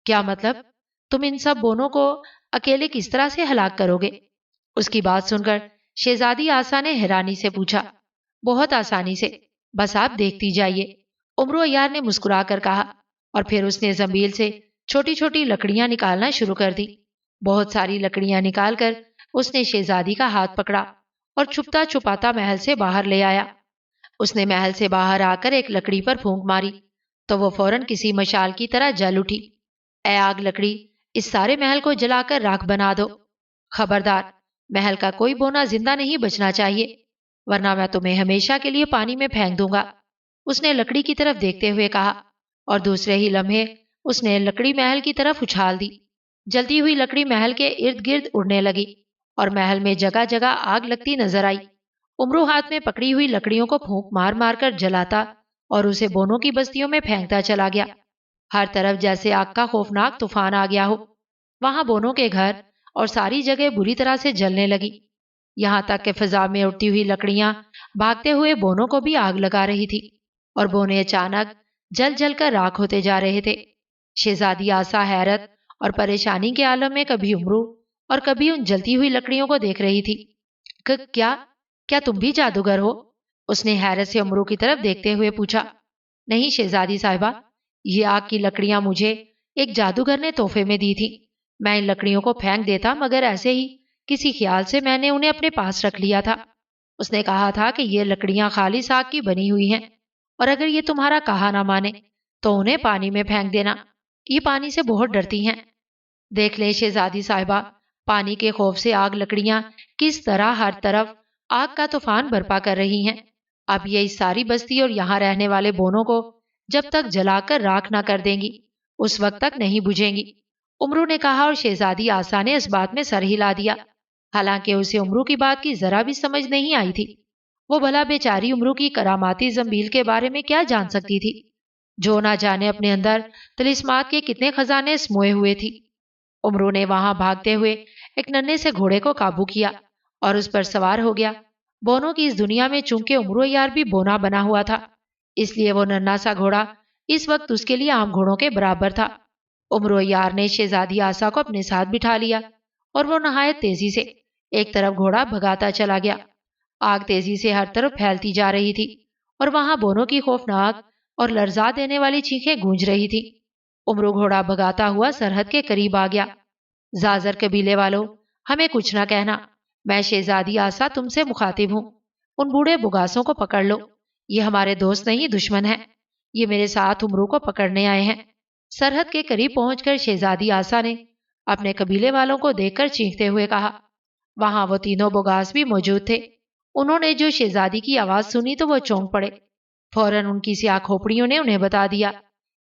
کیا مطلب؟ تم ان سب بونوں کو اکیلے کس طرح سے ہلاک کرو گے؟ اس کی بات سن کر شہزادی آسا نے حیرانی سے پوچھا، بہت آسانی سے، بس آپ دیکھتی جائیے، امرو عیار نے مسکرا کر کہا، اور پھر اس نے زنبیل سے چھوٹی چھوٹی لکڑیاں نکالنا شروع کر دی۔ بہت ساری لکڑیاں نکال کر اس نے شہزادی کا ہاتھ پکڑا اور چھپتا چھپاتا محل سے باہر لے آیا۔ اس نے محل سے باہر آ کر ایک لکڑی پر پھونک ماری تو وہ فوراً کسی مشال کی طرح جل اٹھی۔ اے آگ لکڑی، اس سارے محل کو جلا کر راکھ بنا دو۔ خبردار، محل کا کوئی بونا زندہ نہیں بچنا چاہیے، ورنہ میں تمہیں ہمیشہ کے لیے پانی میں پھینک دوں گا، اس نے لکڑی کی طرف دیکھتے ہوئے کہا، اور دوسرے ہی لمحے اس نے لکڑی محل کی طرف اچھال دی۔ جلتی ہوئی لکڑی محل کے ارد گرد اڑنے لگی اور محل میں جگہ جگہ آگ لگتی نظر آئی۔ امرو ہاتھ میں پکڑی ہوئی لکڑیوں کو پھونک مار مار کر جلاتا اور اسے بونوں کی بستیوں میں پھینکتا چلا گیا۔ ہر طرف جیسے آگ کا خوفناک طوفان آ گیا ہو۔ وہاں بونوں کے گھر اور ساری جگہ بری طرح سے جلنے لگی، یہاں تک کہ فضا میں اڑتی ہوئی لکڑیاں بھاگتے ہوئے بونوں کو بھی آگ لگا رہی تھی، اور بونے اچانک جل جل کر راکھ ہوتے جا رہے تھے۔ شہزادی آسا حیرت اور پریشانی کے عالم میں کبھی امرو اور کبھی ان جلتی ہوئی لکڑیوں کو دیکھ رہی تھی۔ کیا تم بھی جادوگر ہو؟ اس نے حیرت سے امرو کی طرف دیکھتے ہوئے پوچھا۔ نہیں شہزادی صاحبہ، یہ آگ کی لکڑیاں مجھے ایک جادوگر نے تحفے میں دی تھی۔ میں ان لکڑیوں کو پھینک دیتا مگر ایسے ہی کسی خیال سے میں نے انہیں اپنے پاس رکھ لیا تھا۔ اس نے کہا تھا کہ یہ لکڑیاں خالص آگ کی بنی ہوئی ہیں، اور اگر یہ تمہارا کہا نہ مانے تو انہیں پانی میں پھینک دینا، یہ پانی سے بہت ڈرتی ہیں۔ دیکھ لیں شہزادی صاحبہ، پانی کے خوف سے آگ لکڑیاں کس طرح ہر طرف آگ کا طوفان برپا کر رہی ہیں۔ اب یہ اس ساری بستی اور یہاں رہنے والے بونوں کو جب تک جلا کر راکھ نہ کر دیں گی اس وقت تک نہیں بجھیں گی، امرو نے کہا، اور شہزادی آسا نے اس بات میں سر ہلا دیا، حالانکہ اسے امرو کی بات کی ذرا بھی سمجھ نہیں آئی تھی۔ وہ بھلا بیچاری امرو کی کراماتی زنبیل کے بارے میں کیا جان سکتی تھی، جو نہ جانے اپنے اندر طلسمات کے کتنے خزانے سموئے ہوئے تھی۔ امرو نے وہاں بھاگتے ہوئے ایک ننھے سے گھوڑے کو قابو کیا اور اس پر سوار ہو گیا۔ بونوں کی اس دنیا میں چونکہ امرو یار بھی بونا بنا ہوا تھا، اس لیے وہ ننھا سا گھوڑا اس وقت اس کے لیے عام گھوڑوں کے برابر تھا۔ امرو یار نے شہزادی آسا کو اپنے ساتھ بٹھا لیا اور وہ نہایت تیزی سے ایک طرف گھوڑا بھگاتا چلا گیا۔ آگ تیزی سے ہر طرف پھیلتی جا رہی تھی اور وہاں بونوں کی خوفناک اور لرزا دینے والی چیخیں گونج رہی تھی۔ امرو گھوڑا بھگاتا ہوا سرحد کے قریب آ گیا۔ زازر قبیلے والوں، ہمیں کچھ نہ کہنا، میں شہزادی آسا تم سے مخاطب ہوں۔ ان بوڑھے بگاسوں کو پکڑ لو، یہ ہمارے دوست نہیں دشمن ہیں، یہ میرے ساتھ امرو کو پکڑنے آئے ہیں۔ سرحد کے قریب پہنچ کر شہزادی آسا نے اپنے قبیلے والوں کو دیکھ کر چیختے ہوئے کہا۔ وہاں وہ تینوں بگاس بھی موجود تھے۔ انہوں نے جو شہزادی کی آواز سنی تو وہ چونک پڑے۔ فوراً ان کی سیاہ کھوپڑیوں نے انہیں بتا دیا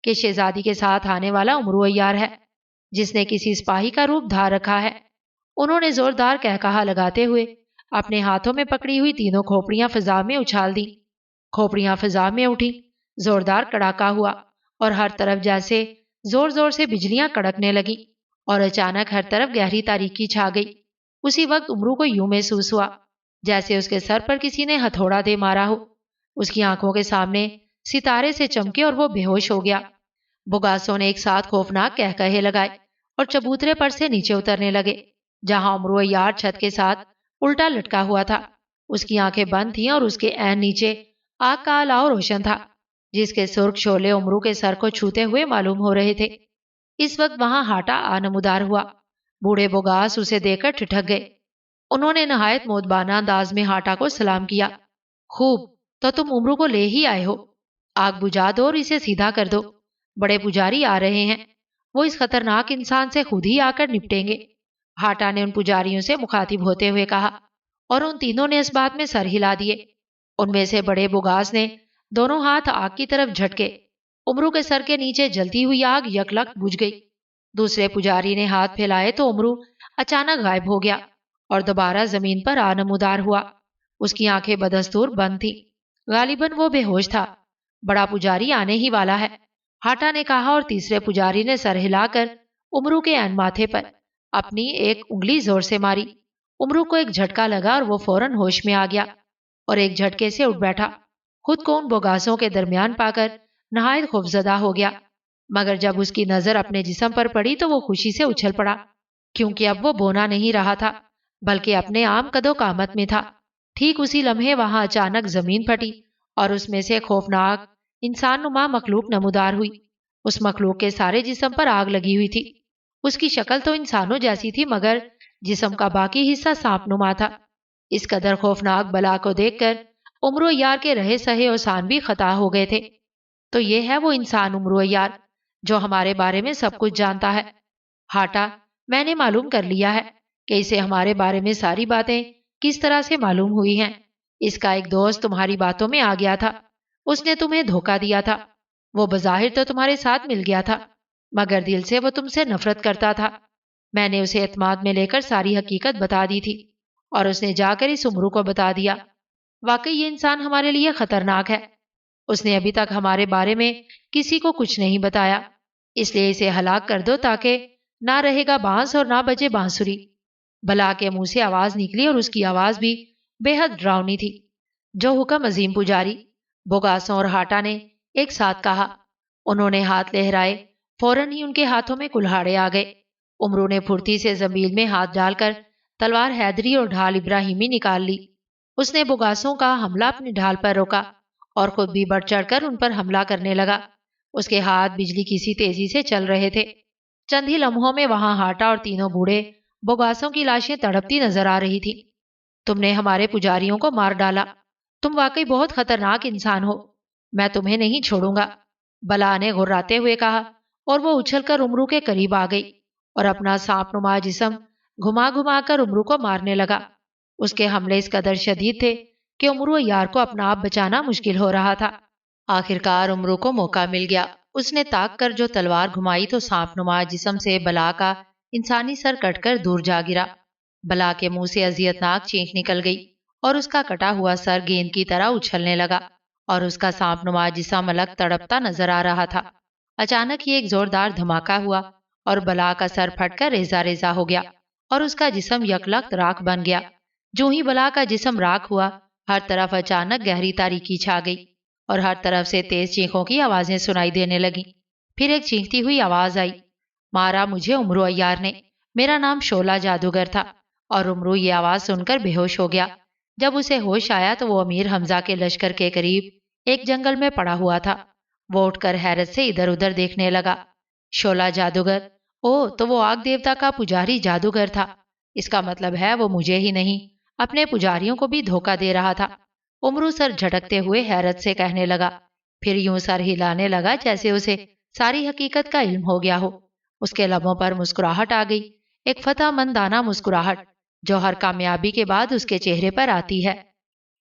کہ شہزادی کے ساتھ آنے والا امرو عیار ہے، جس نے کسی سپاہی کا روپ دھار رکھا ہے۔ انہوں نے زوردار کہکہا لگاتے ہوئے اپنے ہاتھوں میں پکڑی ہوئی تینوں کھوپڑیاں فضا میں اچھال دیں۔ کھوپڑیاں فضا میں اٹھی، زوردار کڑاکا ہوا اور ہر طرف جیسے زور زور سے بجلیاں کڑکنے لگیں، اور اچانک ہر طرف گہری تاریکی چھا گئی۔ اسی وقت امرو کو یوں محسوس ہوا جیسے اس کے سر پر کسی نے ہتھوڑا دے مارا ہو۔ اس کی آنکھوں کے سامنے ستارے سے چمکے اور وہ بے ہوش ہو گیا۔ بگاسوں نے ایک ساتھ خوفناک کہکہے لگائے اور چبوترے پر سے نیچے اترنے لگے، جہاں امرو عیار چھت کے ساتھ الٹا لٹکا ہوا تھا۔ اس کی آنکھیں بند تھیں اور اس کے عین نیچے آگ کا الاؤ روشن تھا جس کے سرخ شعلے امرو کے سر کو چھوتے ہوئے معلوم ہو رہے تھے۔ اس وقت وہاں ہاٹا آنمودار ہوا۔ بوڑھے بوگاس اسے دیکھ کر ٹھٹک گئے۔ انہوں نے نہایت مودبانہ انداز میں ہاٹا کو سلام کیا۔ خوب، تو تم امرو کو لے ہی آئے ہو۔ آگ بجھا دو اور اسے سیدھا کر دو۔ بڑے پجاری آ رہے ہیں، وہ اس خطرناک انسان سے خود ہی آ کر نپٹیں گے۔ ہاٹا نے ان پجاریوں سے مخاطب ہوتے ہوئے کہا، اور ان تینوں نے اس بات میں سر ہلا دیے۔ ان میں سے بڑے بوگاس نے دونوں ہاتھ آگ کی طرف جھٹکے۔ امرو کے سر کے نیچے جلتی ہوئی آگ یکلخت بجھ گئی۔ دوسرے پجاری نے ہاتھ پھیلائے تو امرو اچانک غائب ہو گیا اور دوبارہ زمین پر آنمودار ہوا۔ اس کی آنکھیں بدستور بند تھیں، غالباً وہ بے ہوش تھا۔ بڑا پجاری آنے ہی والا ہے، ہاٹا نے کہا، اور تیسرے پجاری نے سر ہلا کر امرو کے عین ماتھے پر اپنی ایک انگلی زور سے ماری۔ امرو کو ایک جھٹکا لگا اور وہ فوراً ہوش میں آ گیا اور ایک جھٹکے سے اٹھ بیٹھا۔ خود کو ان بوگاسوں کے درمیان پا کر نہایت خوفزدہ ہو گیا، مگر جب اس کی نظر اپنے جسم پر پڑی تو وہ خوشی سے اچھل پڑا، کیونکہ اب وہ بونا نہیں رہا تھا بلکہ اپنے عام قد و قامت میں تھا۔ ٹھیک اسی لمحے وہاں اچانک زمین پھٹی اور اس میں سے خوفناک انسان نما مخلوق نمودار ہوئی۔ اس مخلوق کے سارے جسم پر آگ لگی ہوئی تھی۔ اس کی شکل تو انسانوں جیسی تھی مگر جسم کا باقی حصہ سانپ نما تھا۔ اس قدر خوفناک بلا کو دیکھ کر امرو یار کے رہے سہے اوسان بھی خطا ہو گئے تھے۔ تو یہ ہے وہ انسان امرو یار جو ہمارے بارے میں سب کچھ جانتا ہے۔ ہاٹا، میں نے معلوم کر لیا ہے کہ اسے ہمارے بارے میں ساری باتیں کس طرح سے معلوم ہوئی ہیں۔ اس کا ایک دوست تمہاری باتوں میں آ گیا تھا، اس نے تمہیں دھوکہ دیا تھا۔ وہ بظاہر تو تمہارے ساتھ مل گیا تھا مگر دل سے وہ تم سے نفرت کرتا تھا۔ میں نے اسے اعتماد میں لے کر ساری حقیقت بتا دی تھی اور اس نے جا کر اس امرو کو بتا دیا۔ واقعی یہ انسان ہمارے لیے خطرناک ہے۔ اس نے ابھی تک ہمارے بارے میں کسی کو کچھ نہیں بتایا، اس لیے اسے ہلاک کر دو تاکہ نہ رہے گا بانس اور نہ بجے بانسری۔ بلا کے منہ سے آواز نکلی اور اس کی آواز بھی بے حد ڈراؤنی تھی۔ جو حکم عظیم پجاری، بوگاسوں اور ہاٹا نے ایک ساتھ کہا۔ انہوں نے ہاتھ لہرائے، فوراً ہی ان کے ہاتھوں میں کلہاڑے آ گئے۔ امرو نے پھرتی سے زمین میں ہاتھ ڈال کر تلوار حیدری اور ڈھال ابراہیمی نکال لی۔ اس نے بوگاسوں کا حملہ اپنی ڈھال پر روکا اور خود بھی بڑھ چڑھ کر ان پر حملہ کرنے لگا۔ اس کے ہاتھ بجلی کی سی تیزی سے چل رہے تھے۔ چند ہی لمحوں میں وہاں ہاٹا اور تینوں بوڑھے بوگاسوں کی لاشیں تڑپتی نظر آ رہی تھی۔ تم نے ہمارے پجاریوں کو مار ڈالا، تم واقعی بہت خطرناک انسان ہو، میں تمہیں نہیں چھوڑوں گا، بلا نے غراتے ہوئے کہا، اور وہ اچھل کر امرو کے قریب آ گئی اور اپنا سانپ نما جسم گھما گھما کر امرو کو مارنے لگا۔ اس کے حملے اس قدر شدید تھے کہ امرو یار کو اپنا آپ بچانا مشکل ہو رہا تھا۔ آخرکار امرو کو موقع مل گیا۔ اس نے تاک کر جو تلوار گھمائی تو سانپ نما جسم سے بلا کا انسانی سر کٹ کر دور جا گرا۔ بلا کے منہ سے اذیتناک چینخ نکل گئی اور اس کا کٹا ہوا سر گیند کی طرح اچھلنے لگا اور اس کا سانپ نما جسم الگ تڑپتا نظر آ رہا تھا۔ اچانک ہی ایک زوردار دھماکہ ہوا اور بلا کا سر پھٹ کر ریزہ ریزہ ہو گیا اور اس کا جسم یکلخت راکھ بن گیا۔ جو ہی بلا کا جسم راکھ ہوا، ہر طرف اچانک گہری تاریکی چھا گئی اور ہر طرف سے تیز چینخوں کی آوازیں سنائی دینے لگیں۔ پھر ایک چینختی ہوئی آواز آئی، مارا مجھے امرو عیار نے، میرا نام شعلہ جادوگر تھا۔ اور امرو یہ آواز سن کر بے ہوش ہو گیا۔ جب اسے ہوش آیا تو وہ امیر حمزہ کے لشکر کے قریب ایک جنگل میں پڑا ہوا تھا۔ وہ اٹھ کر حیرت سے ادھر ادھر دیکھنے لگا۔ شعلہ جادوگر، تو وہ آگ دیوتا کا پجاری جادوگر تھا۔ اس کا مطلب ہے وہ مجھے ہی نہیں اپنے پجاریوں کو بھی دھوکہ دے رہا تھا۔ امرو سر جھٹکتے ہوئے حیرت سے کہنے لگا، پھر یوں سر ہلانے لگا جیسے اسے ساری حقیقت کا علم ہو گیا ہو۔ اس کے لبوں پر مسکراہٹ آ گئی، ایک فتح مندانہ مسکراہٹ جو ہر کامیابی کے بعد اس کے چہرے پر آتی ہے۔